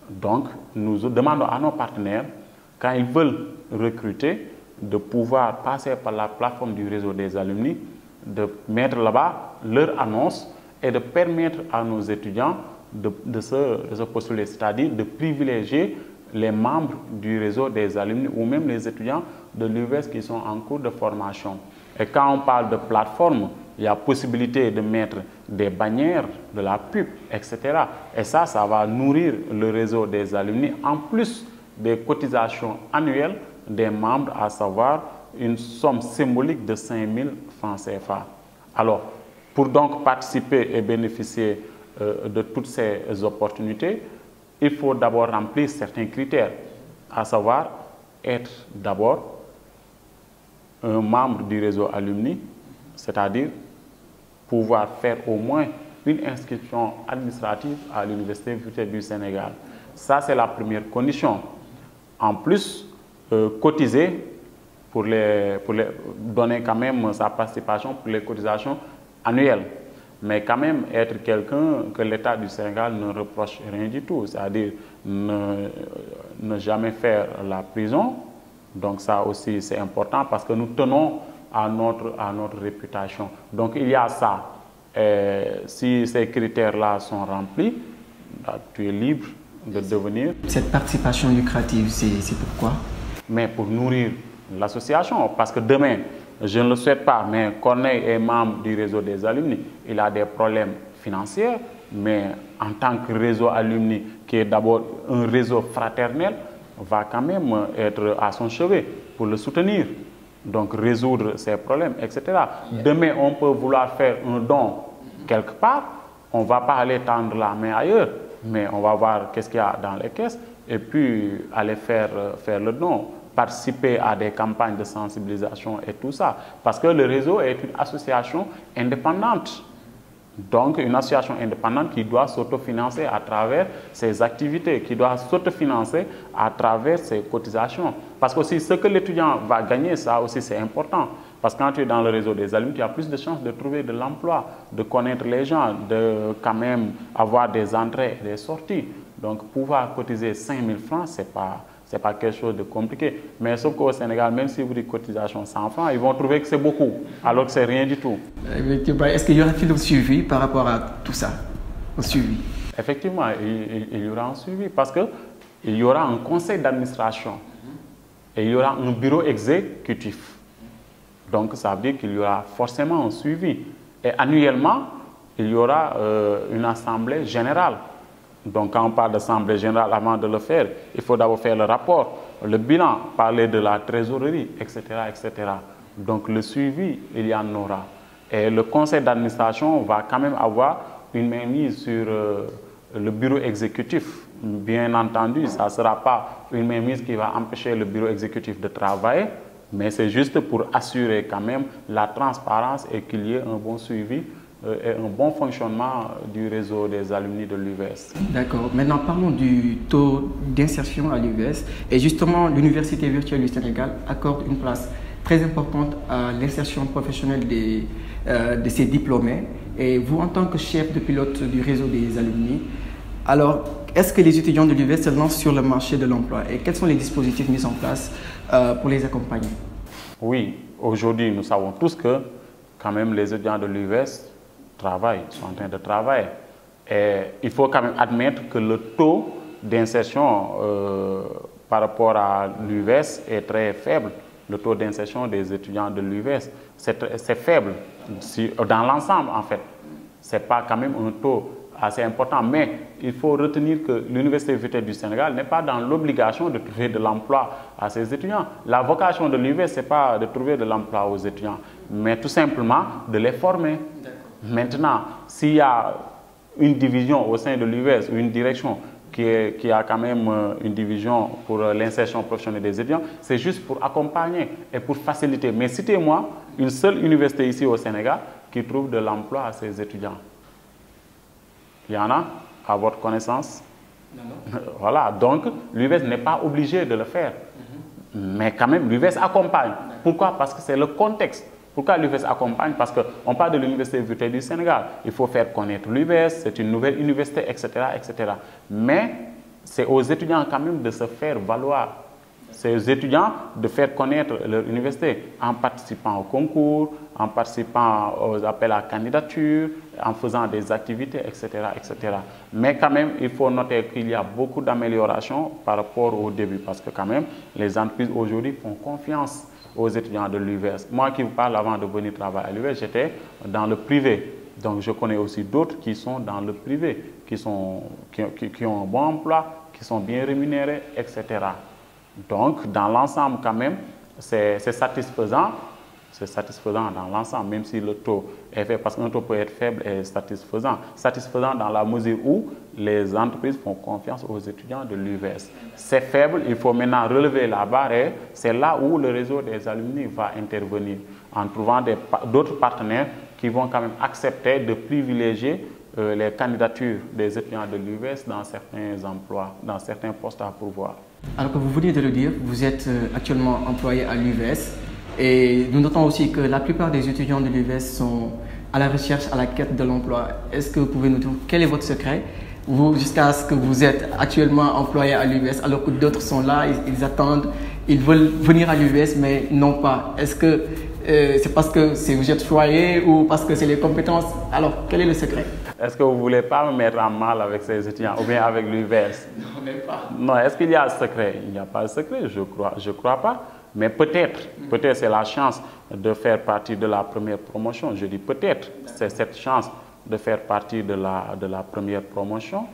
Donc, nous demandons à nos partenaires, quand ils veulent recruter, de pouvoir passer par la plateforme du réseau des alumni, de mettre là-bas leur annonce et de permettre à nos étudiants de se postuler, c'est-à-dire de privilégier les membres du réseau des alumni ou même les étudiants de l'UVS qui sont en cours de formation. Et quand on parle de plateforme, il y a possibilité de mettre des bannières, de la pub, etc. Et ça va nourrir le réseau des alumni en plus des cotisations annuelles des membres, à savoir une somme symbolique de 5 000 francs CFA. Alors, pour donc participer et bénéficier de toutes ces opportunités, il faut d'abord remplir certains critères, à savoir être d'abord un membre du réseau alumni, c'est-à-dire pouvoir faire au moins une inscription administrative à l'Université virtuelle du Sénégal. Ça, c'est la première condition. En plus, cotiser pour donner quand même sa participation pour les cotisations annuelles. Mais quand même être quelqu'un que l'État du Sénégal ne reproche rien du tout, c'est-à-dire ne jamais faire la prison. Donc ça aussi c'est important parce que nous tenons à notre réputation. Donc il y a ça. Et si ces critères-là sont remplis, tu es libre de devenir. Cette participation lucrative, c'est pourquoi? Mais pour nourrir l'association, parce que demain, je ne le souhaite pas, mais Corneille est membre du réseau des alumni, il a des problèmes financiers, mais en tant que réseau alumni, qui est d'abord un réseau fraternel, va quand même être à son chevet pour le soutenir, donc résoudre ses problèmes, etc. Demain, on peut vouloir faire un don quelque part, on ne va pas aller tendre la main ailleurs, mais on va voir qu'est-ce qu'il y a dans les caisses et puis aller faire le don, participer à des campagnes de sensibilisation et tout ça. Parce que le réseau est une association indépendante. Donc, une association indépendante qui doit s'autofinancer à travers ses activités, qui doit s'autofinancer à travers ses cotisations. Parce que aussi, ce que l'étudiant va gagner, ça aussi c'est important. Parce que quand tu es dans le réseau des alumni, tu as plus de chances de trouver de l'emploi, de connaître les gens, de quand même avoir des entrées et des sorties. Donc, pouvoir cotiser 5 000 francs, ce n'est pas quelque chose de compliqué. Mais sauf qu'au Sénégal, même si vous dites cotisation 100 francs, ils vont trouver que c'est beaucoup, alors que ce n'est rien du tout. Est-ce qu'il y aura-t-il un suivi par rapport à tout ça? Un suivi? Effectivement, il y aura un suivi parce qu'il y aura un conseil d'administration et il y aura un bureau exécutif. Donc, ça veut dire qu'il y aura forcément un suivi. Et annuellement, il y aura une assemblée générale. Donc, quand on parle d'assemblée générale, avant de le faire, il faut d'abord faire le rapport, le bilan, parler de la trésorerie, etc., etc. Donc, le suivi, il y en aura. Et le conseil d'administration va quand même avoir une mainmise le bureau exécutif, bien entendu, ça ne sera pas une mainmise qui va empêcher le bureau exécutif de travailler, mais c'est juste pour assurer quand même la transparence et qu'il y ait un bon suivi et un bon fonctionnement du réseau des alumni de l'UVS. D'accord. Maintenant, parlons du taux d'insertion à l'UVS. Et justement, l'Université virtuelle du Sénégal accorde une place très importante à l'insertion professionnelle de ses diplômés. Et vous, en tant que chef de pilote du réseau des alumni, alors, est-ce que les étudiants de l'UVS se lancent sur le marché de l'emploi et quels sont les dispositifs mis en place pour les accompagner? Oui, aujourd'hui, nous savons tous que quand même les étudiants de l'UVS travaillent, sont en train de travailler. Et il faut quand même admettre que le taux d'insertion par rapport à l'UVS est très faible. Le taux d'insertion des étudiants de l'UVS, c'est faible dans l'ensemble en fait. Ce n'est pas quand même un taux assez important, mais il faut retenir que l'Université virtuelle du Sénégal n'est pas dans l'obligation de trouver de l'emploi à ses étudiants. La vocation de l'UVS, ce n'est pas de trouver de l'emploi aux étudiants, mais tout simplement de les former. Maintenant, s'il y a une division au sein de l'UVS ou une direction qui a quand même une division pour l'insertion professionnelle des étudiants, c'est juste pour accompagner et pour faciliter. Mais citez-moi une seule université ici au Sénégal qui trouve de l'emploi à ses étudiants. Il y en a, à votre connaissance? Non. Voilà, donc l'UVS n'est pas obligé de le faire. Mais quand même, l'UVS accompagne. Pourquoi? Parce que c'est le contexte. Pourquoi l'UVS accompagne? Parce qu'on parle de l'Université virtuelle du Sénégal. Il faut faire connaître l'UVS, c'est une nouvelle université, etc., etc. Mais c'est aux étudiants quand même de se faire valoir. C'est aux étudiants de faire connaître leur université en participant au concours, en participant aux appels à candidature, en faisant des activités, etc., etc. Mais quand même, il faut noter qu'il y a beaucoup d'améliorations par rapport au début parce que quand même, les entreprises aujourd'hui font confiance aux étudiants de l'UVS. Moi qui vous parle avant de venir travailler à l'UVS, j'étais dans le privé. Donc je connais aussi d'autres qui sont dans le privé, qui ont un bon emploi, qui sont bien rémunérés, etc. Donc dans l'ensemble quand même, c'est satisfaisant. C'est satisfaisant dans l'ensemble, même si le taux est faible, parce qu'un taux peut être faible et satisfaisant. Satisfaisant dans la mesure où les entreprises font confiance aux étudiants de l'UVS. C'est faible, il faut maintenant relever la barre et c'est là où le réseau des alumni va intervenir, en trouvant d'autres partenaires qui vont quand même accepter de privilégier les candidatures des étudiants de l'UVS dans certains emplois, dans certains postes à pourvoir. Alors que vous venez de le dire, vous êtes actuellement employé à l'UVS. Et nous notons aussi que la plupart des étudiants de l'UVS sont à la recherche, à la quête de l'emploi. Est-ce que vous pouvez nous dire quel est votre secret, vous, jusqu'à ce que vous êtes actuellement employé à l'UVS, alors que d'autres sont là, ils attendent, ils veulent venir à l'UVS, mais non pas. Est-ce que c'est parce que vous êtes choyé ou parce que c'est les compétences? Alors, quel est le secret? Est-ce que vous ne voulez pas me mettre en mal avec ces étudiants ou bien avec l'UVS? Non, même pas. Non, est-ce qu'il y a un secret? Il n'y a pas de secret, je crois pas. Mais peut-être c'est la chance de faire partie de la première promotion. Je dis peut-être, c'est cette chance de faire partie de la première promotion.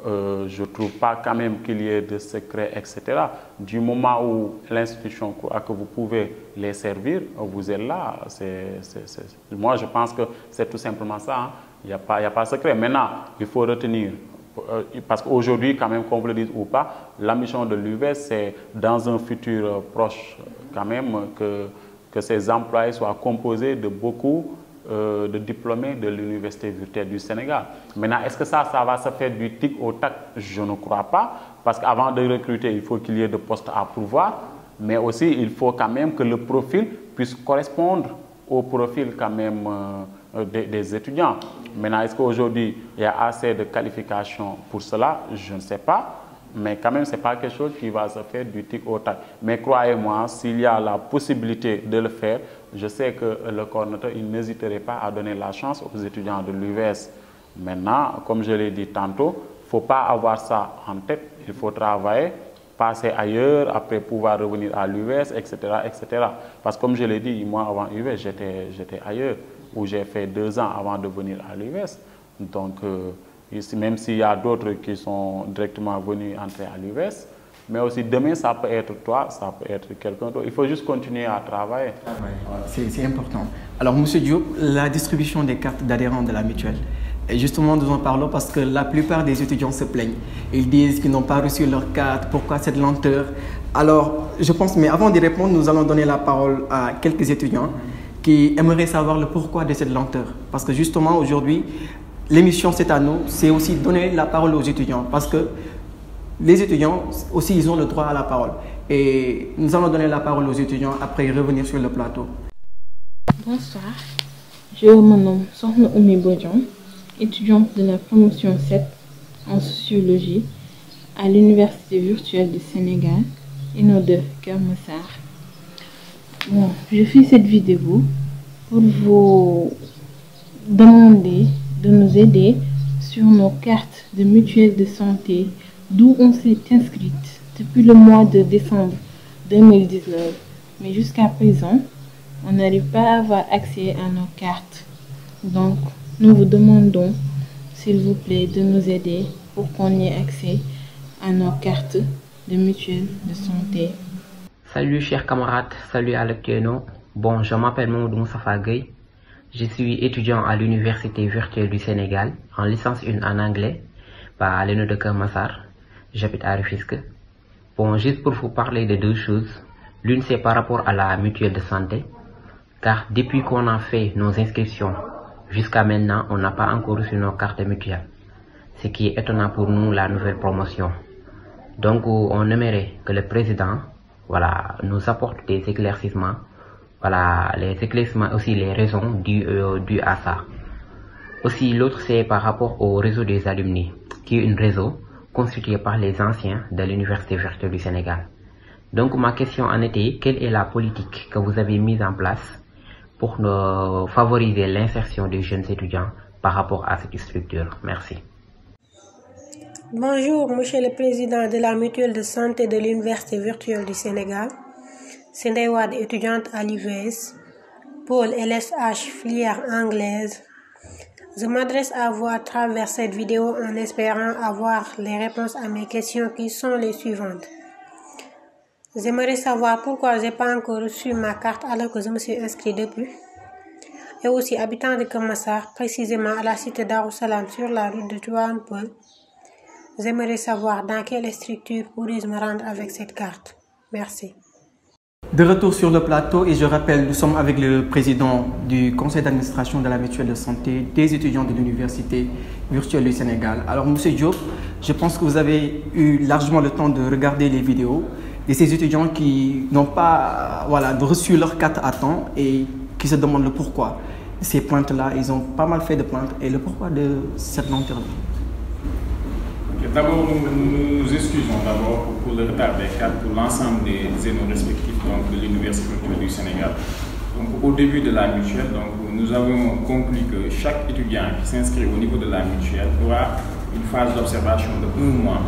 Je ne trouve pas quand même qu'il y ait de secret, etc. Du moment où l'institution à que vous pouvez les servir, vous êtes là. Moi, je pense que c'est tout simplement ça. Hein. Il n'y a pas de secret. Maintenant, il faut retenir. Parce qu'aujourd'hui, quand même, qu'on vous le dise ou pas, la mission de l'UVS, c'est dans un futur proche, quand même, que ces employés soient composés de beaucoup de diplômés de l'Université virtuelle du Sénégal. Maintenant, est-ce que ça va se faire du tic au tac? Je ne crois pas, parce qu'avant de recruter, il faut qu'il y ait de postes à pourvoir, mais aussi, il faut quand même que le profil puisse correspondre au profil quand même des étudiants. Maintenant, est-ce qu'aujourd'hui, il y a assez de qualifications pour cela? Je ne sais pas. Mais quand même, ce n'est pas quelque chose qui va se faire du tic au tac. Mais croyez-moi, s'il y a la possibilité de le faire, je sais que le coordonnateur n'hésiterait pas à donner la chance aux étudiants de l'UVS. Maintenant, comme je l'ai dit tantôt, il ne faut pas avoir ça en tête. Il faut travailler, passer ailleurs, après pouvoir revenir à l'UVS, etc., etc. Parce que comme je l'ai dit, moi, avant l'UVS, j'étais ailleurs, où j'ai fait 2 ans avant de venir à l'UVS. Donc, ici, même s'il y a d'autres qui sont directement venus entrer à l'UVS, mais aussi demain, ça peut être toi, ça peut être quelqu'un d'autre. Il faut juste continuer à travailler. C'est important. Alors, M. Diop, la distribution des cartes d'adhérents de la mutuelle, Et justement, nous en parlons parce que la plupart des étudiants se plaignent. Ils disent qu'ils n'ont pas reçu leur carte, pourquoi cette lenteur? Alors, je pense, mais avant d'y répondre, nous allons donner la parole à quelques étudiants qui aimeraient savoir le pourquoi de cette lenteur. Parce que justement, aujourd'hui, l'émission C'est à nous, c'est aussi donner la parole aux étudiants. Parce que les étudiants aussi, ils ont le droit à la parole. Et nous allons donner la parole aux étudiants après revenir sur le plateau. Bonsoir, je me nomme Sohna Oumi Bodjon, étudiante de la promotion 7 en sociologie à l'Université virtuelle du Sénégal, INO de Keur Massar. Bon, je fais cette vidéo pour vous demander de nous aider sur nos cartes de mutuelle de santé d'où on s'est inscrite depuis le mois de décembre 2019. Mais jusqu'à présent, on n'arrive pas à avoir accès à nos cartes. Donc, nous vous demandons, s'il vous plaît, de nous aider pour qu'on ait accès à nos cartes de mutuelle de santé. Salut chers camarades, salut à l'Actueno. Bon, je m'appelle Mamadou Moustapha Gueye. Je suis étudiant à l'Université virtuelle du Sénégal, en licence 1 en anglais, à l'ENO de Keur Massar. J'habite à Rufisque. Bon, juste pour vous parler de deux choses. L'une, c'est par rapport à la mutuelle de santé, car depuis qu'on a fait nos inscriptions, jusqu'à maintenant, on n'a pas encore reçu nos cartes mutuelles. Ce qui est étonnant pour nous, la nouvelle promotion. Donc, on aimerait que le président, nous apporte des éclaircissements. Les éclaircissements aussi les raisons dues à ça. Aussi, l'autre, c'est par rapport au réseau des alumni, qui est un réseau constitué par les anciens de l'Université virtuelle du Sénégal. Donc, ma question en était, quelle est la politique que vous avez mise en place pour favoriser l'insertion des jeunes étudiants par rapport à cette structure? Merci. Bonjour, Monsieur le Président de la Mutuelle de Santé de l'Université virtuelle du Sénégal. C'est Ndeye Wade, étudiante à l'UVS, pôle LSH, filière anglaise. Je m'adresse à vous à travers cette vidéo en espérant avoir les réponses à mes questions qui sont les suivantes. J'aimerais savoir pourquoi je n'ai pas encore reçu ma carte alors que je me suis inscrit depuis. Et aussi, habitant de Keur Massar, précisément à la cité Darussalam sur la route de Tivaouane Peulh. J'aimerais savoir dans quelle structure pourrais-je me rendre avec cette carte. Merci. De retour sur le plateau, et je rappelle, nous sommes avec le président du conseil d'administration de la mutuelle de santé des étudiants de l'Université virtuelle du Sénégal. Alors, M. Diop, je pense que vous avez eu largement le temps de regarder les vidéos de ces étudiants qui n'ont pas reçu leur carte à temps et qui se demandent le pourquoi. Ces plaintes-là, ils ont pas mal fait de plaintes. Et le pourquoi de cette lenteur-là? D'abord, nous nous excusons pour le retard des cartes pour l'ensemble des énos respectifs de l'Université virtuelle du Sénégal. Donc, au début de la mutuelle, nous avons conclu que chaque étudiant qui s'inscrit au niveau de la mutuelle aura une phase d'observation de 1 mois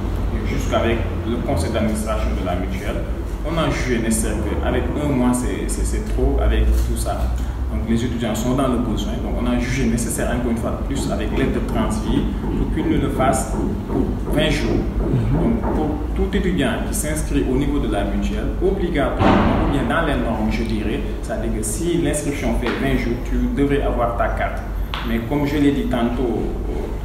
jusqu'avec le conseil d'administration de la mutuelle. On a jugé nécessaire qu'avec 1 mois, c'est trop avec tout ça. Donc les étudiants sont dans le besoin, donc on a jugé nécessaire encore une fois de plus avec l'aide de Transvie pour qu'ils ne le fassent pour 20 jours. Donc pour tout étudiant qui s'inscrit au niveau de la mutuelle, obligatoirement, ou bien dans les normes je dirais, c'est-à-dire que si l'inscription fait 20 jours, tu devrais avoir ta carte. Mais comme je l'ai dit tantôt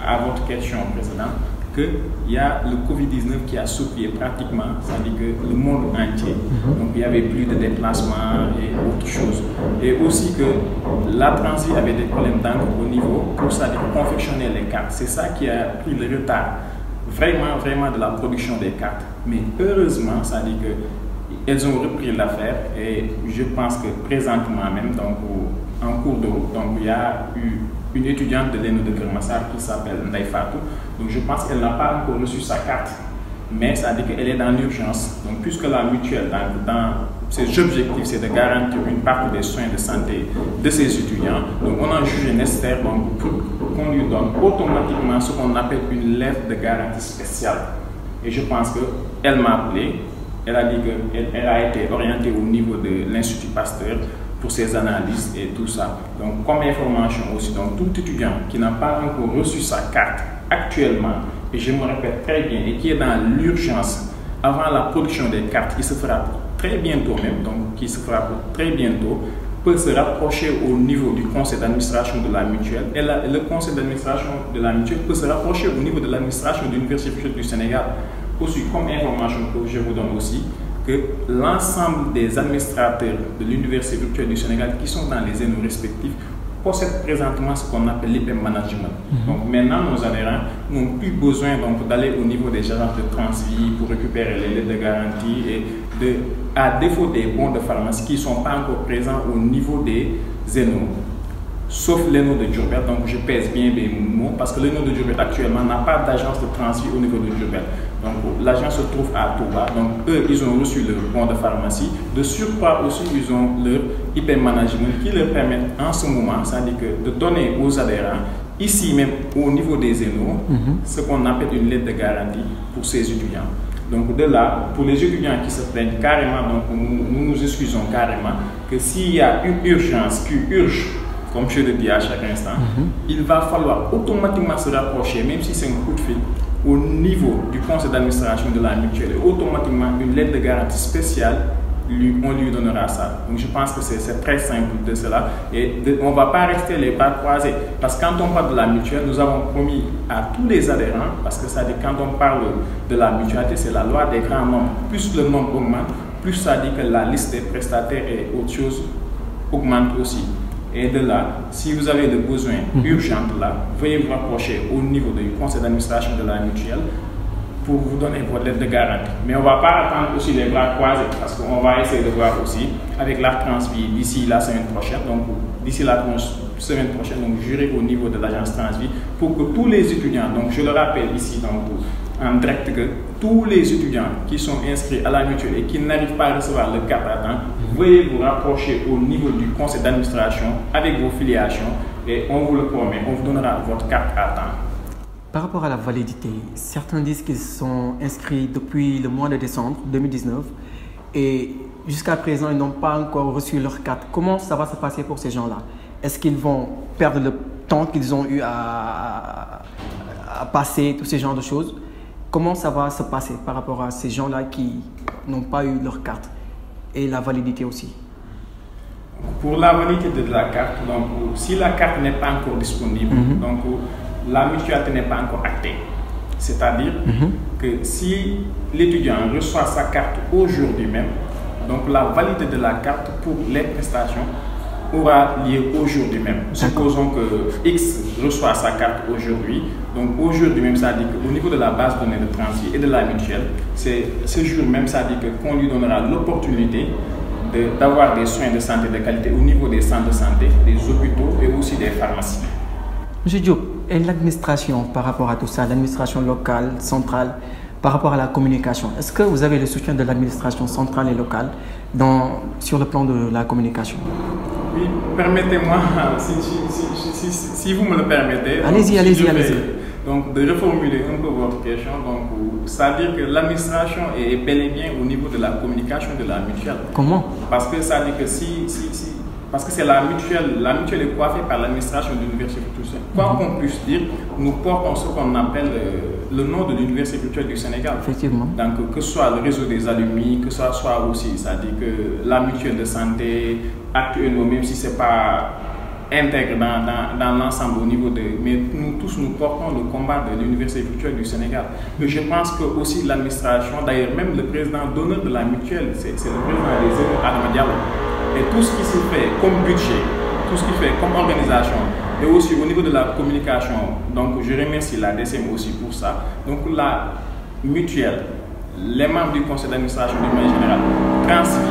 à votre question précédente, qu'il y a le Covid-19 qui a secoué pratiquement, c'est-à-dire que le monde entier. Donc il n'y avait plus de déplacements et autre chose. Et aussi que la Transvie avait des problèmes d'encre au niveau pour ça, confectionner les cartes. C'est ça qui a pris le retard vraiment de la production des cartes. Mais heureusement, c'est-à-dire qu'elles ont repris l'affaire et je pense que présentement même, donc en cours de route, donc il y a eu une étudiante de l'ENO de Keur Massar qui s'appelle Ndeye Fatou. Donc je pense qu'elle n'a pas encore reçu sa carte, mais ça dit qu'elle est dans l'urgence. Donc puisque la mutuelle, dans ses objectifs, c'est de garantir une partie des soins de santé de ses étudiants, donc on a jugé nécessaire qu'on lui donne automatiquement ce qu'on appelle une lettre de garantie spéciale. Et je pense qu'elle m'a appelé, elle a dit qu'elle a été orientée au niveau de l'Institut Pasteur pour ses analyses et tout ça. Donc comme information aussi, donc tout étudiant qui n'a pas encore reçu sa carte actuellement, et je me répète très bien, et qui est dans l'urgence avant la production des cartes qui se fera très bientôt même, donc qui se fera très bientôt, peut se rapprocher au niveau du conseil d'administration de la mutuelle et le conseil d'administration de la mutuelle peut se rapprocher au niveau de l'administration de l'Université virtuelle du Sénégal. Aussi, comme information que je vous donne aussi, que l'ensemble des administrateurs de l'Université virtuelle du Sénégal qui sont dans les ENO respectifs possèdent présentement ce qu'on appelle l'IPM Management. Donc maintenant, nos adhérents n'ont plus besoin d'aller au niveau des agences de transfert pour récupérer les lettres de garantie et à défaut des bons de pharmacie qui ne sont pas encore présents au niveau des ENO. Sauf l'ENO de Diourbel, donc je pèse bien mes mots parce que l'ENO de Diourbel actuellement n'a pas d'agence de transfert au niveau de Diourbel. Donc l'agence se trouve à Touba, donc eux ils ont reçu leur bon de pharmacie. De surcroît aussi ils ont leur IPM Management qui leur permet en ce moment, c'est-à-dire de donner aux adhérents, ici même au niveau des ENO, ce qu'on appelle une lettre de garantie pour ces étudiants. Donc de là, pour les étudiants qui se plaignent carrément, donc nous nous excusons carrément que s'il y a une urgence qui urge, comme je le dis à chaque instant, il va falloir automatiquement se rapprocher, même si c'est un coup de fil, au niveau du conseil d'administration de la mutuelle. Et automatiquement, une lettre de garantie spéciale, on lui donnera ça. Donc je pense que c'est très simple de cela. Et on ne va pas rester les bras croisés. Parce que quand on parle de la mutuelle, nous avons promis à tous les adhérents, parce que ça dit quand on parle de la mutualité, c'est la loi des grands nombres. Plus le nombre augmente, plus ça dit que la liste des prestataires et autre chose augmente aussi. Et de là, si vous avez des besoins urgents là, veuillez vous rapprocher au niveau du conseil d'administration de la mutuelle pour vous donner votre lettre de garantie. Mais on ne va pas attendre aussi les bras croisés parce qu'on va essayer de voir aussi avec la transfert d'ici la semaine prochaine. Donc d'ici la semaine prochaine, donc j'irai au niveau de l'agence transfert pour que tous les étudiants, donc je le rappelle ici en direct que tous les étudiants qui sont inscrits à la mutuelle et qui n'arrivent pas à recevoir le carte à temps, veuillez vous rapprocher au niveau du conseil d'administration avec vos filiations et on vous le promet, on vous donnera votre carte à temps. Par rapport à la validité, certains disent qu'ils sont inscrits depuis le mois de décembre 2019 et jusqu'à présent ils n'ont pas encore reçu leur carte. Comment ça va se passer pour ces gens-là? Est-ce qu'ils vont perdre le temps qu'ils ont eu à passer, tous ces genres de choses? Comment ça va se passer par rapport à ces gens-là qui n'ont pas eu leur carte et la validité aussi? Pour la validité de la carte, donc, si la carte n'est pas encore disponible, donc, la mutualité n'est pas encore actée. C'est-à-dire que si l'étudiant reçoit sa carte aujourd'hui même, donc la validité de la carte pour les prestations aura lieu aujourd'hui même. Supposons que X reçoit sa carte aujourd'hui. Donc aujourd'hui même, ça dit qu'au niveau de la base de données de transfert et de la mutuelle, c'est ce jour même, ça dit qu'on lui donnera l'opportunité d'avoir des soins de santé de qualité au niveau des centres de santé, des hôpitaux et aussi des pharmacies. Monsieur Diop, et l'administration par rapport à tout ça, l'administration locale, centrale, par rapport à la communication, est-ce que vous avez le soutien de l'administration centrale et locale sur le plan de la communication? Oui, permettez-moi, si vous me le permettez. Allez-y. Donc, de reformuler un peu votre question, donc, c'est-à-dire que l'administration est bel et bien au niveau de la communication de la mutuelle. Comment? Parce que ça dit que parce que c'est la mutuelle est coiffée par l'administration de l'Université virtuelle. Quoi qu'on puisse dire, nous portons ce qu'on appelle le nom de l'Université virtuelle du Sénégal. Effectivement. Donc, que ce soit le réseau des alumni, que ce soit aussi, ça dit que la mutuelle de santé, actuellement, même si ce n'est pas intègre dans l'ensemble au niveau de... Mais nous tous, nous portons le combat de l'Université virtuelle du Sénégal. Mais je pense que aussi l'administration, d'ailleurs même le président d'honneur de la mutuelle, c'est le président des ENO, Adama Diallo. Et tout ce qui se fait comme budget, tout ce qui fait comme organisation, et aussi au niveau de la communication, donc je remercie la DCM aussi pour ça. Donc la mutuelle, les membres du conseil d'administration du manière générale, transfert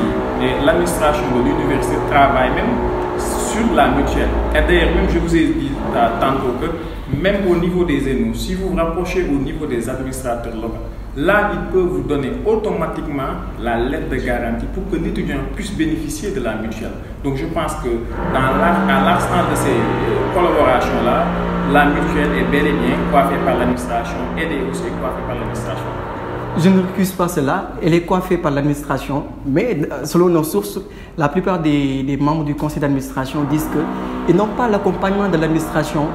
et l'administration de l'université travaillent même sur la mutuelle. Et d'ailleurs, même je vous ai dit tantôt que même au niveau des ENO, si vous vous rapprochez au niveau des administrateurs locaux, là, ils peuvent vous donner automatiquement la lettre de garantie pour que l'étudiant puisse bénéficier de la mutuelle. Donc, je pense que à l'instant de ces collaborations-là, la mutuelle est bel et bien coiffée par l'administration, aidée aussi coiffée par l'administration. Je ne recuse pas cela, elle est coiffée par l'administration, mais selon nos sources, la plupart des membres du conseil d'administration disent qu'ils n'ont pas l'accompagnement de l'administration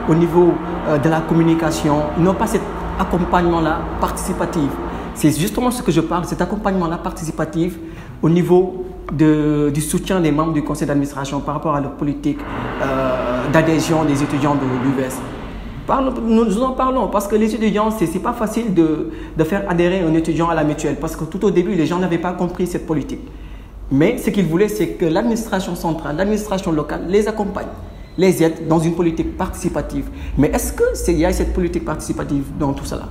au niveau de la communication, ils n'ont pas cet accompagnement-là participatif. C'est justement ce que je parle, cet accompagnement-là participatif au niveau du soutien des membres du conseil d'administration par rapport à leur politique d'adhésion des étudiants de l'UVS. Nous en parlons parce que les étudiants, ce n'est pas facile de faire adhérer un étudiant à la mutuelle parce que tout au début, les gens n'avaient pas compris cette politique. Mais ce qu'ils voulaient, c'est que l'administration centrale, l'administration locale les accompagne, les aide dans une politique participative. Mais est-ce qu'il y a cette politique participative dans tout cela?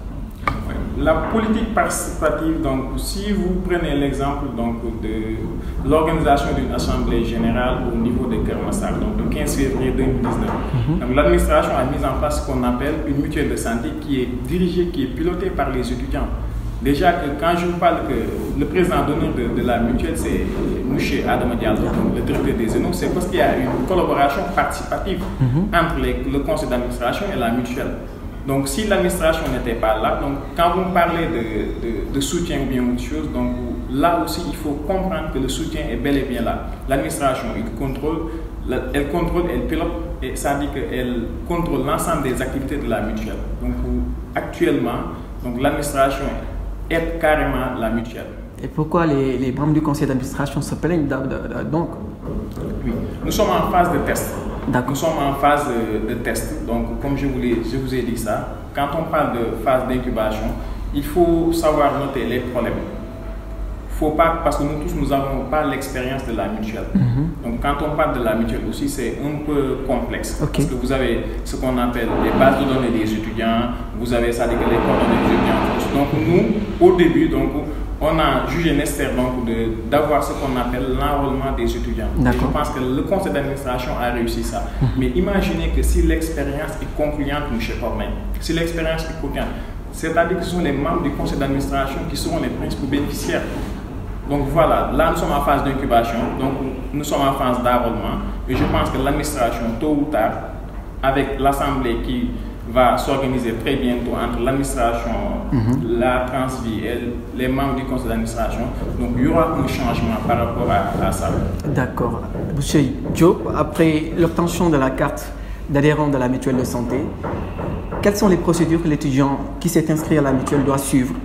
La politique participative, donc, si vous prenez l'exemple de l'organisation d'une assemblée générale au niveau de Kermassar, donc le 15 février 2019, l'administration a mis en place ce qu'on appelle une mutuelle de santé qui est dirigée, qui est pilotée par les étudiants. Déjà, quand je vous parle que le président d'honneur de la mutuelle, c'est M. Adam Diallo, le directeur des ENO, c'est parce qu'il y a une collaboration participative entre le conseil d'administration et la mutuelle. Donc, si l'administration n'était pas là, donc quand vous me parlez de soutien ou bien autre chose, donc là aussi, il faut comprendre que le soutien est bel et bien là. L'administration, elle contrôle, elle pilote, et ça dit qu'elle contrôle l'ensemble des activités de la mutuelle. Donc, actuellement, l'administration aide carrément la mutuelle. Et pourquoi les membres du conseil d'administration se plaignent donc? Oui, nous sommes en phase de test. Nous sommes en phase de test. Donc, comme je vous ai dit ça, quand on parle de phase d'incubation, il faut savoir noter les problèmes. Faut pas, parce que nous tous, nous n'avons pas l'expérience de la mutuelle. Donc, quand on parle de la mutuelle aussi, c'est un peu complexe. Parce que vous avez ce qu'on appelle les bases de données des étudiants, vous avez ça, les coordonnées des étudiants. Donc, nous, au début, on a jugé nécessaire d'avoir ce qu'on appelle l'enrôlement des étudiants. Et je pense que le conseil d'administration a réussi ça. Mais imaginez que si l'expérience est concluante, M. Corneille, si l'expérience est concluante, c'est-à-dire que ce sont les membres du conseil d'administration qui seront les principaux bénéficiaires. Donc voilà, là nous sommes en phase d'incubation, donc nous sommes en phase d'enrôlement. Et je pense que l'administration, tôt ou tard, avec l'assemblée qui va s'organiser très bientôt entre l'administration, la Transvie et les membres du conseil d'administration. Donc il y aura un changement par rapport à ça. D'accord. Monsieur Diop, après l'obtention de la carte d'adhérent de la mutuelle de santé, quelles sont les procédures que l'étudiant qui s'est inscrit à la mutuelle doit suivre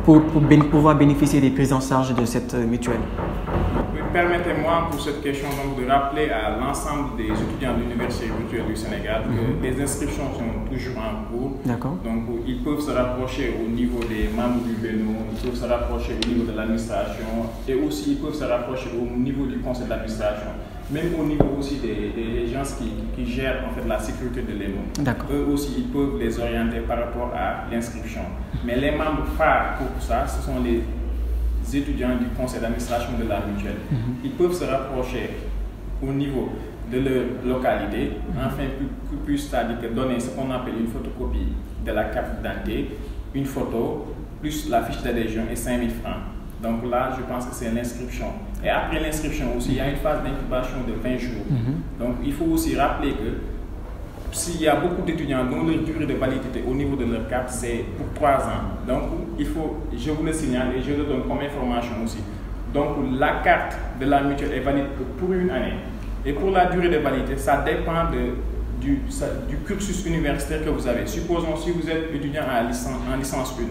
pour pouvoir bénéficier des prises en charge de cette mutuelle? Permettez-moi pour cette question de rappeler à l'ensemble des étudiants de l'Université virtuelle du Sénégal que les inscriptions sont toujours en cours. Donc ils peuvent se rapprocher au niveau des membres du BENO, ils peuvent se rapprocher au niveau de l'administration et aussi ils peuvent se rapprocher au niveau du conseil d'administration. Même au niveau aussi des gens qui gèrent en fait la sécurité de l'ENO. Eux aussi, ils peuvent les orienter par rapport à l'inscription. Mais les membres phares pour ça, ce sont les étudiants du conseil d'administration de la mutuelle. Ils peuvent se rapprocher au niveau de leur localité, afin qu'ils puissent donner ce qu'on appelle une photocopie de la carte d'identité, une photo, plus la fiche d'adhésion et 5 000 francs. Donc là, je pense que c'est l'inscription. Et après l'inscription aussi, il y a une phase d'incubation de 20 jours. Donc il faut aussi rappeler que s'il y a beaucoup d'étudiants dont leur durée de validité au niveau de leur carte, c'est pour 3 ans. Donc il faut, je vous le signale et je le donne comme information aussi. Donc la carte de la mutuelle est valide pour une année. Et pour la durée de validité, ça dépend du cursus universitaire que vous avez. Supposons si vous êtes étudiant en licence 1.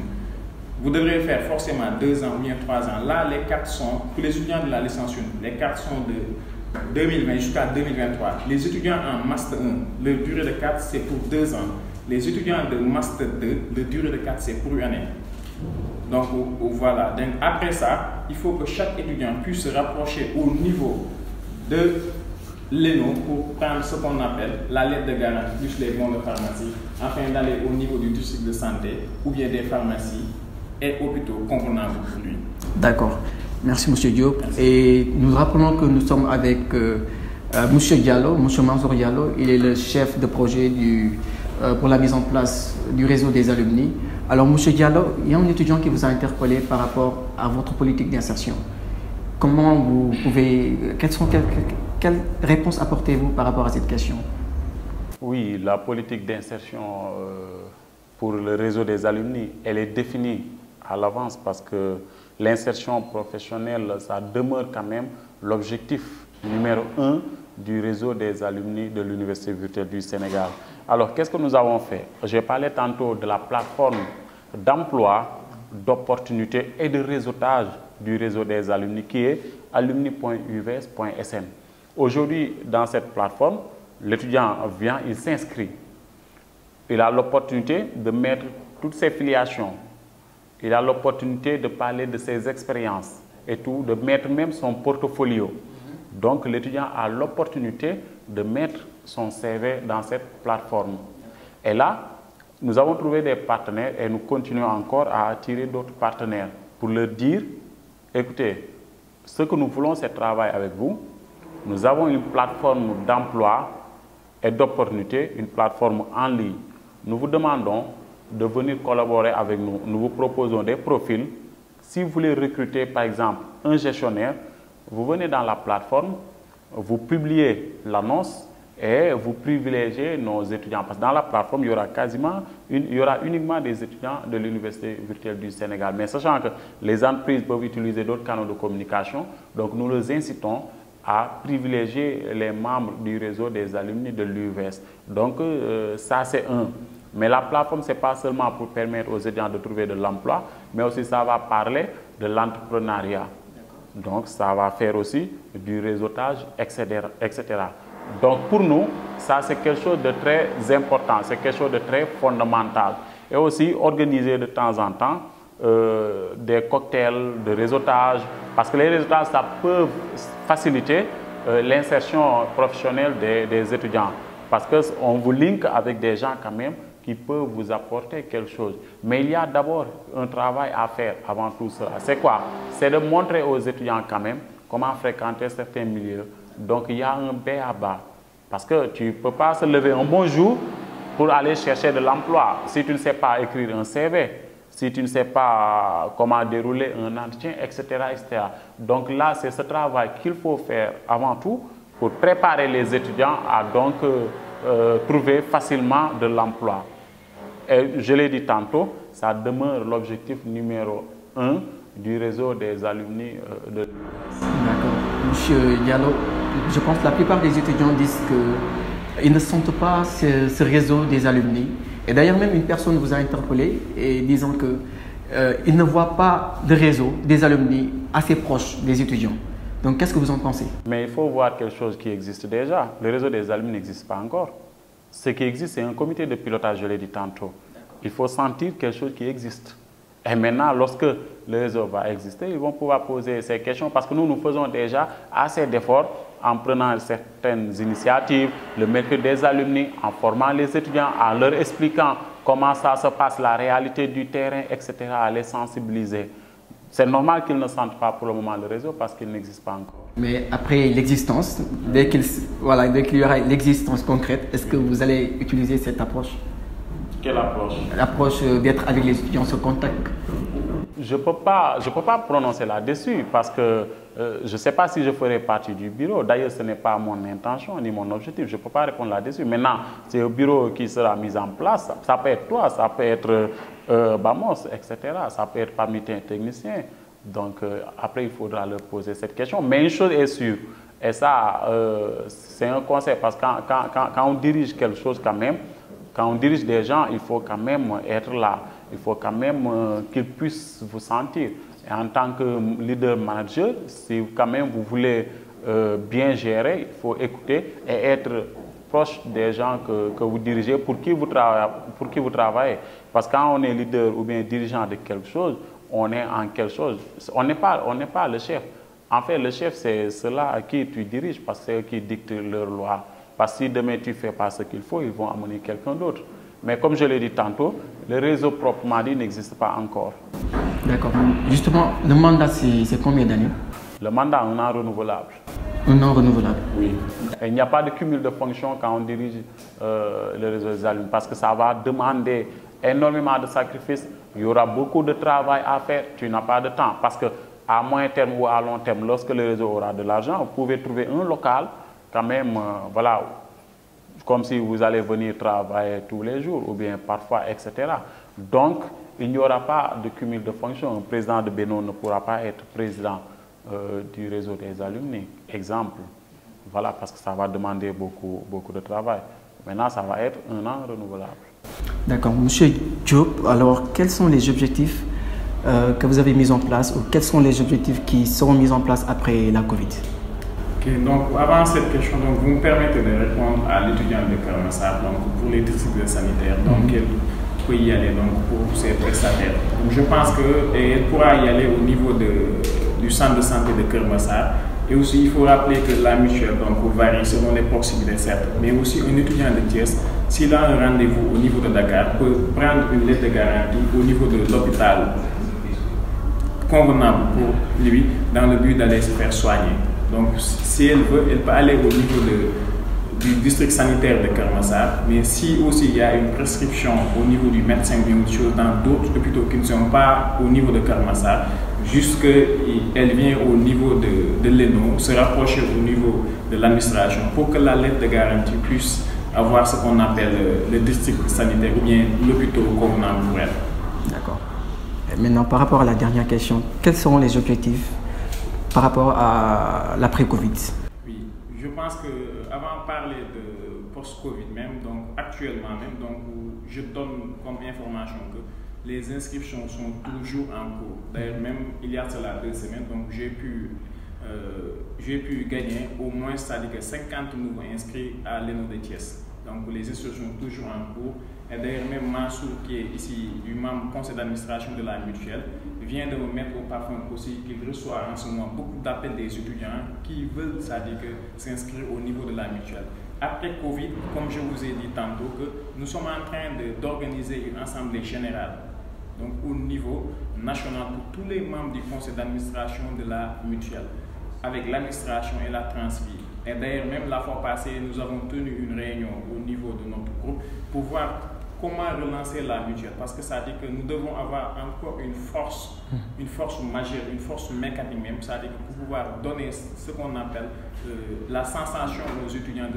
Vous devrez faire forcément 2 ans ou bien 3 ans. Là, les cartes sont, pour les étudiants de la licence 1, les cartes sont de 2020 jusqu'à 2023. Les étudiants en Master 1, leur durée de carte, c'est pour 2 ans. Les étudiants de Master 2, leur durée de carte, c'est pour une année. Donc, voilà. Donc, après ça, il faut que chaque étudiant puisse se rapprocher au niveau de l'ENO pour prendre ce qu'on appelle la lettre de garantie plus les bons de pharmacie, afin d'aller au niveau du district de santé ou bien des pharmacies et hôpitaux convenables pour lui. D'accord. Merci M. Diop. Merci. Et nous rappelons que nous sommes avec M. Diallo, M. Mansour Diallo. Il est le chef de projet pour la mise en place du réseau des alumni. Alors M. Diallo, il y a un étudiant qui vous a interpellé par rapport à votre politique d'insertion. Comment vous pouvez... Quelle réponse apportez-vous par rapport à cette question? Oui, la politique d'insertion pour le réseau des alumni, elle est définie à l'avance parce que l'insertion professionnelle, ça demeure quand même l'objectif numéro 1 du réseau des alumni de l'Université virtuelle du Sénégal. Alors, qu'est-ce que nous avons fait? J'ai parlé tantôt de la plateforme d'emploi, d'opportunités et de réseautage du réseau des alumni qui est alumni.uvs.sn. Aujourd'hui, dans cette plateforme, l'étudiant vient, il s'inscrit. Il a l'opportunité de mettre toutes ses filiations. Il a l'opportunité de parler de ses expériences et tout, de mettre même son portfolio. Donc, l'étudiant a l'opportunité de mettre son CV dans cette plateforme. Et là, nous avons trouvé des partenaires et nous continuons encore à attirer d'autres partenaires pour leur dire, écoutez, ce que nous voulons, c'est travailler avec vous. Nous avons une plateforme d'emploi et d'opportunité, une plateforme en ligne. Nous vous demandons de venir collaborer avec nous. Nous vous proposons des profils. Si vous voulez recruter, par exemple, un gestionnaire, vous venez dans la plateforme, vous publiez l'annonce et vous privilégiez nos étudiants. Parce que dans la plateforme, il y aura uniquement des étudiants de l'Université virtuelle du Sénégal. Mais sachant que les entreprises peuvent utiliser d'autres canaux de communication, donc nous les incitons à privilégier les membres du réseau des alumni de l'UVS. Donc ça, c'est un. Mais la plateforme, ce n'est pas seulement pour permettre aux étudiants de trouver de l'emploi, mais aussi ça va parler de l'entrepreneuriat. Donc ça va faire aussi du réseautage, etc. Donc pour nous, ça c'est quelque chose de très important, c'est quelque chose de très fondamental. Et aussi organiser de temps en temps des cocktails de réseautage, parce que les réseautages, ça peut faciliter l'insertion professionnelle des étudiants. Parce qu'on vous link avec des gens quand même qui peuvent vous apporter quelque chose. Mais il y a d'abord un travail à faire avant tout cela. C'est quoi? C'est de montrer aux étudiants quand même comment fréquenter certains milieux. Donc il y a un b.a.-ba. Parce que tu ne peux pas se lever un bon jour pour aller chercher de l'emploi. Si tu ne sais pas écrire un CV, si tu ne sais pas comment dérouler un entretien, etc. etc. Donc là, c'est ce travail qu'il faut faire avant tout pour préparer les étudiants à donc trouver facilement de l'emploi. Et je l'ai dit tantôt, ça demeure l'objectif numéro 1 du réseau des alumni de l'UVS. D'accord. Monsieur Diallo, je pense que la plupart des étudiants disent qu'ils ne sentent pas ce réseau des alumni. Et d'ailleurs, même une personne vous a interpellé et disant qu'il ne voit pas de réseau des alumni assez proche des étudiants. Donc, qu'est-ce que vous en pensez? Mais il faut voir quelque chose qui existe déjà. Le réseau des alumni n'existe pas encore. Ce qui existe, c'est un comité de pilotage, je l'ai dit tantôt. Il faut sentir quelque chose qui existe. Et maintenant, lorsque le réseau va exister, ils vont pouvoir poser ces questions parce que nous faisons déjà assez d'efforts en prenant certaines initiatives, le mercredi des alumni, en formant les étudiants, en leur expliquant comment ça se passe, la réalité du terrain, etc., à les sensibiliser. C'est normal qu'ils ne sentent pas pour le moment le réseau parce qu'il n'existe pas encore. Mais après l'existence, dès qu'il y aura l'existence concrète, est-ce que vous allez utiliser cette approche? Quelle approche? L'approche d'être avec les étudiants sur contact. Je ne peux pas prononcer là-dessus parce que je ne sais pas si je ferai partie du bureau. D'ailleurs, ce n'est pas mon intention ni mon objectif. Je ne peux pas répondre là-dessus. Maintenant, c'est le bureau qui sera mis en place. Ça peut être toi, ça peut être Bamos, etc. Ça peut être parmi tes techniciens. Donc, après, il faudra leur poser cette question. Mais une chose est sûre, et ça, c'est un conseil parce que quand on dirige quelque chose quand même, quand on dirige des gens, il faut quand même être là. Il faut quand même qu'ils puissent vous sentir. Et en tant que leader manager, si quand même vous voulez bien gérer, il faut écouter et être proche des gens que vous dirigez, pour qui vous travaillez. Parce que quand on est leader ou bien dirigeant de quelque chose, on est en quelque chose. On n'est pas le chef. En fait, le chef, c'est ceux-là à qui tu diriges, parce que c'est eux qui dictent leurs lois. Parce que si demain tu ne fais pas ce qu'il faut, ils vont amener quelqu'un d'autre. Mais comme je l'ai dit tantôt, le réseau proprement dit n'existe pas encore. D'accord. Justement, le mandat, c'est combien d'années? Le mandat, 1 an renouvelable. 1 an renouvelable? Oui. Et il n'y a pas de cumul de fonctions quand on dirige le réseau des alumni, parce que ça va demander énormément de sacrifices. Il y aura beaucoup de travail à faire. Tu n'as pas de temps. Parce qu'à moyen terme ou à long terme, lorsque le réseau aura de l'argent, vous pouvez trouver un local, quand même, voilà, comme si vous allez venir travailler tous les jours, ou bien parfois, etc. Donc, il n'y aura pas de cumul de fonctions. Un président de Beno ne pourra pas être président du réseau des alumni. Exemple. Voilà, parce que ça va demander beaucoup de travail. Maintenant, ça va être 1 an renouvelable. D'accord. Monsieur Diop, alors, quels sont les objectifs que vous avez mis en place ou quels sont les objectifs qui seront mis en place après la Covid? Ok, donc avant cette question, donc, vous me permettez de répondre à l'étudiant de Keur Massar, donc pour les districts sanitaires, donc elle peut y aller donc, pour ses prestataires. Donc, je pense qu'elle pourra y aller au niveau du centre de santé de Keur Massar. Et aussi, il faut rappeler que la mutuelle donc, varie selon les proximités, certes, mais aussi un étudiant de Thiès, s'il a un rendez-vous au niveau de Dakar, peut prendre une lettre de garantie au niveau de l'hôpital convenable pour lui dans le but d'aller se faire soigner. Donc, si elle veut, elle peut aller au niveau du district sanitaire de Keur Massar, mais si aussi il y a une prescription au niveau du médecin ou une chose dans d'autres hôpitaux qui ne sont pas au niveau de Keur Massar, jusqu'elle vient au niveau de l'ENO, se rapprocher au niveau de l'administration pour que la lettre de garantie puisse avoir ce qu'on appelle le district sanitaire ou bien l'hôpital convenable pour elle. D'accord. Maintenant, par rapport à la dernière question, quels seront les objectifs par rapport à l'après-Covid? Oui, je pense qu'avant de parler de post-Covid même, donc actuellement même, donc, je donne comme information que les inscriptions sont toujours en cours. D'ailleurs, même il y a cela 2 semaines, donc j'ai pu gagner au moins, c'est-à-dire que 50 nouveaux inscrits à l'ENO de Thiès. Donc les inscriptions sont toujours en cours. Et d'ailleurs, même Mansour, qui est ici du membre conseil d'administration de la mutuelle, vient de me mettre au parfum aussi qu'il reçoit en ce moment beaucoup d'appels des étudiants qui veulent, c'est-à-dire que s'inscrire au niveau de la mutuelle. Après Covid, comme je vous ai dit tantôt, que nous sommes en train d'organiser une assemblée générale, donc au niveau national pour tous les membres du conseil d'administration de la mutuelle, avec l'administration et la transfie. Et d'ailleurs, même la fois passée, nous avons tenu une réunion au niveau de notre groupe pour voir comment relancer la mutuelle. Parce que ça dit que nous devons avoir encore une force majeure, une force mécanique même, c'est-à-dire pour pouvoir donner ce qu'on appelle la sensation aux étudiants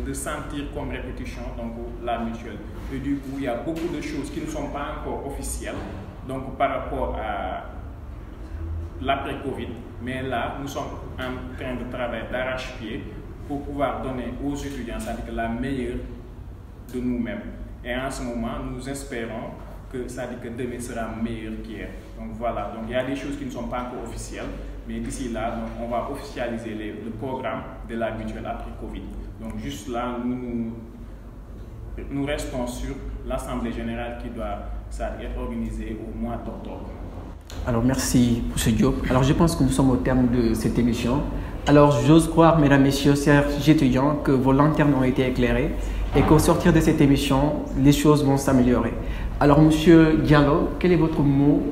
de sentir comme répétition donc, la mutuelle. Et du coup, il y a beaucoup de choses qui ne sont pas encore officielles donc, par rapport à l'après-Covid. Mais là, nous sommes en train de travailler d'arrache-pied pour pouvoir donner aux étudiants, c'est-à-dire que la meilleure de nous-mêmes. Et en ce moment, nous espérons que ça dit que demain sera meilleur qu'hier. Donc voilà, donc il y a des choses qui ne sont pas encore officielles, mais d'ici là, donc, on va officialiser le programme de la mutuelle après Covid. Donc juste là, nous restons sur l'Assemblée générale qui doit être organisée au mois d'octobre. Alors merci pour ce job. Alors je pense que nous sommes au terme de cette émission. Alors j'ose croire, mesdames, messieurs, chers étudiants, que vos lanternes ont été éclairées et qu'au sortir de cette émission, les choses vont s'améliorer. Alors monsieur Diallo, quel est votre mot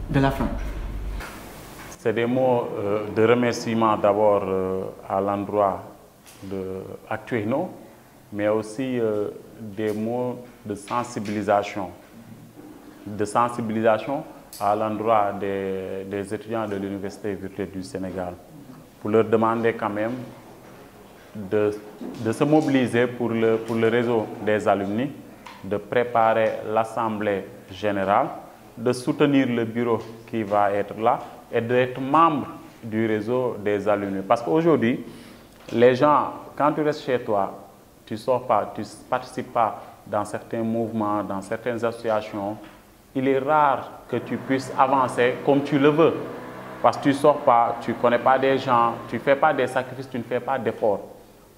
de la fin? C'est des mots de remerciement d'abord à l'endroit de Actueno, mais aussi des mots de sensibilisation. À l'endroit des étudiants de l'Université virtuelle du Sénégal, pour leur demander quand même de se mobiliser pour le réseau des alumni, de préparer l'Assemblée générale, de soutenir le bureau qui va être là et d'être membre du réseau des alumni. Parce qu'aujourd'hui, les gens, quand tu restes chez toi, tu ne sors pas, tu ne participes pas dans certains mouvements, dans certaines associations, il est rare que tu puisses avancer comme tu le veux. Parce que tu ne sors pas, tu ne connais pas des gens, tu ne fais pas des sacrifices, tu ne fais pas d'efforts.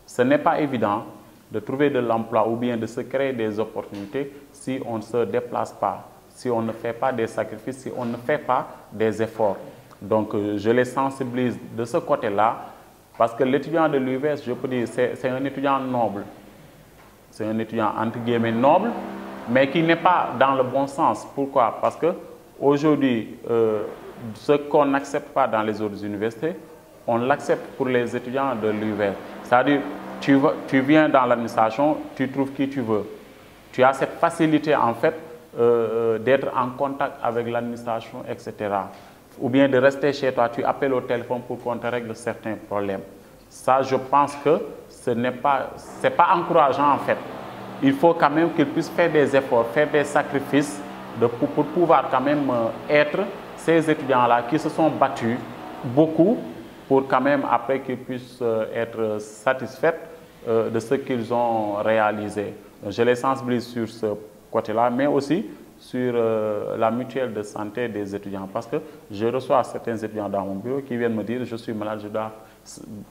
Ce n'est pas évident de trouver de l'emploi ou bien de se créer des opportunités si on ne se déplace pas, si on ne fait pas des sacrifices, si on ne fait pas des efforts. Donc je les sensibilise de ce côté-là parce que l'étudiant de l'UVS, je peux dire, c'est un étudiant noble. C'est un étudiant entre guillemets noble, mais qui n'est pas dans le bon sens. Pourquoi? Parce qu'aujourd'hui, ce qu'on n'accepte pas dans les autres universités, on l'accepte pour les étudiants de l'UVS. C'est-à-dire, tu viens dans l'administration, tu trouves qui tu veux. Tu as cette facilité, en fait, d'être en contact avec l'administration, etc. Ou bien de rester chez toi, tu appelles au téléphone pour qu'on te règle certains problèmes. Ça, je pense que ce n'est pas encourageant, en fait. Il faut quand même qu'ils puissent faire des efforts, faire des sacrifices pour pouvoir quand même être ces étudiants-là qui se sont battus beaucoup pour quand même après qu'ils puissent être satisfaits de ce qu'ils ont réalisé. Je les sensibilise sur ce côté-là, mais aussi sur la mutuelle de santé des étudiants. Parce que je reçois certains étudiants dans mon bureau qui viennent me dire je suis malade, je dois,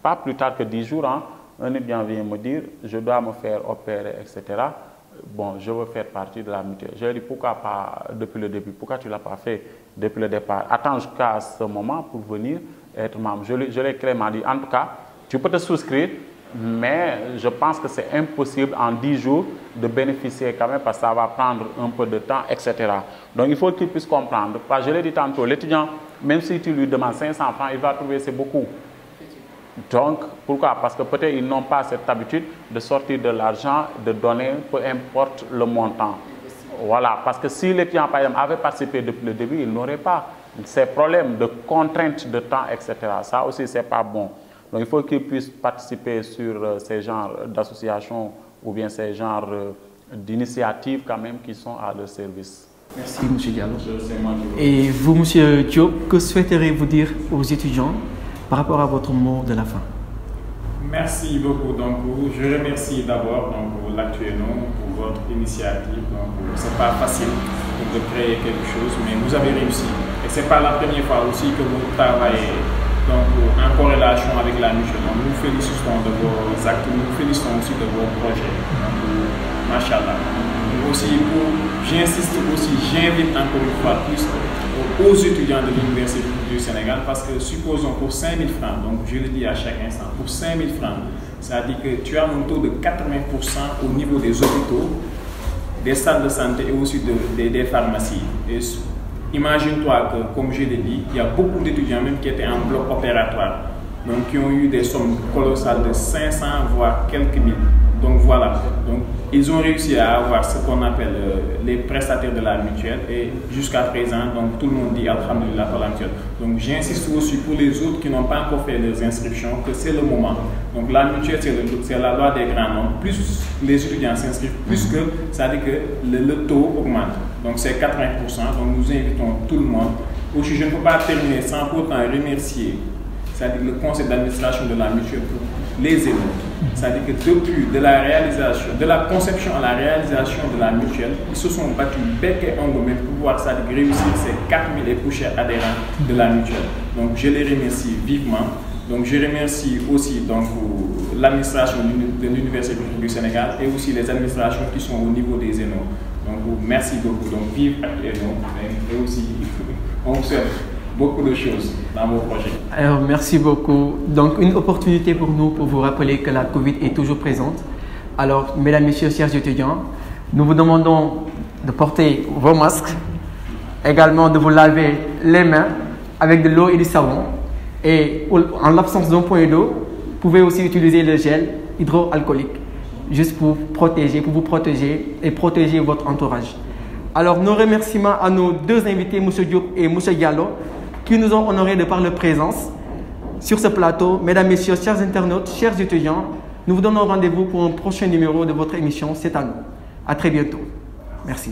pas plus tard que 10 jours, hein, un étudiant vient me dire je dois me faire opérer, etc. Bon, je veux faire partie de la mutuelle. Je lui ai dit pourquoi pas depuis le début, pourquoi tu ne l'as pas fait depuis le départ? Attends jusqu'à ce moment pour venir être membre. Je l'ai clairement dit, en tout cas, tu peux te souscrire, mais je pense que c'est impossible en 10 jours de bénéficier quand même parce que ça va prendre un peu de temps, etc. Donc il faut qu'il puisse comprendre. Parce que je l'ai dit tantôt, l'étudiant, même si tu lui demandes 500 francs, il va trouver c'est beaucoup. Donc, pourquoi? Parce que peut-être ils n'ont pas cette habitude de sortir de l'argent, de donner, peu importe le montant. Voilà, parce que si l'étudiant, par exemple, avait participé depuis le début, il n'aurait pas ces problèmes de contraintes de temps, etc. Ça aussi, ce n'est pas bon. Donc, il faut qu'ils puissent participer sur ces genres d'associations ou bien ces genres d'initiatives quand même qui sont à leur service. Merci, M. Diallo. Et vous, M. Diop, que souhaiteriez-vous dire aux étudiants par rapport à votre mot de la fin? Merci beaucoup. Donc, je remercie d'abord l'Actueno pour votre initiative. Ce n'est pas facile de créer quelque chose, mais vous avez réussi. Et ce n'est pas la première fois aussi que vous travaillez en corrélation avec la mutuelle. Nous nous félicitons de vos actes, nous nous félicitons aussi de vos projets. Machallah. J'insiste aussi, j'invite encore une fois plus aux étudiants de l'Université du Sénégal parce que supposons pour 5 000 francs, donc je le dis à chaque instant, pour 5 000 francs, ça dit que tu as un taux de 80% au niveau des hôpitaux, des salles de santé et aussi des pharmacies. Et imagine-toi que, comme je l'ai dit, il y a beaucoup d'étudiants même qui étaient en bloc opératoire, donc qui ont eu des sommes colossales de 500 voire quelques mille. Donc voilà, donc, ils ont réussi à avoir ce qu'on appelle les prestataires de la mutuelle et jusqu'à présent, donc, tout le monde dit alhamdulillah pour la mutuelle. Donc j'insiste aussi pour les autres qui n'ont pas encore fait leurs inscriptions que c'est le moment. Donc la mutuelle, c'est la loi des grands nombres. Plus les étudiants s'inscrivent, plus que ça veut dire que le taux augmente. Donc c'est 80%, donc nous invitons tout le monde. Aussi, je ne peux pas terminer sans pourtant remercier, c'est-à-dire le conseil d'administration de la mutuelle pour les élèves. C'est-à-dire que depuis de la conception à la réalisation de la mutuelle, ils se sont battus bec et ongles pour pouvoir réussir ces 4000 et poussières adhérents de la mutuelle. Donc je les remercie vivement. Donc je remercie aussi l'administration de l'Université du Sénégal et aussi les administrations qui sont au niveau des ENO. Donc merci beaucoup. Donc vive ENO et aussi on vous souhaite beaucoup de choses dans vos projets. Alors, merci beaucoup. Donc, une opportunité pour nous pour vous rappeler que la COVID est toujours présente. Alors, mesdames, messieurs, chers étudiants, nous vous demandons de porter vos masques, également de vous laver les mains avec de l'eau et du savon. Et en l'absence d'un point d'eau, vous pouvez aussi utiliser le gel hydroalcoolique, juste pour vous protéger et protéger votre entourage. Alors, nos remerciements à nos deux invités, M. Diop et M. Diallo, qui nous ont honorés de par leur présence sur ce plateau. Mesdames, messieurs, chers internautes, chers étudiants, nous vous donnons rendez-vous pour un prochain numéro de votre émission C'est à nous. À très bientôt. Merci.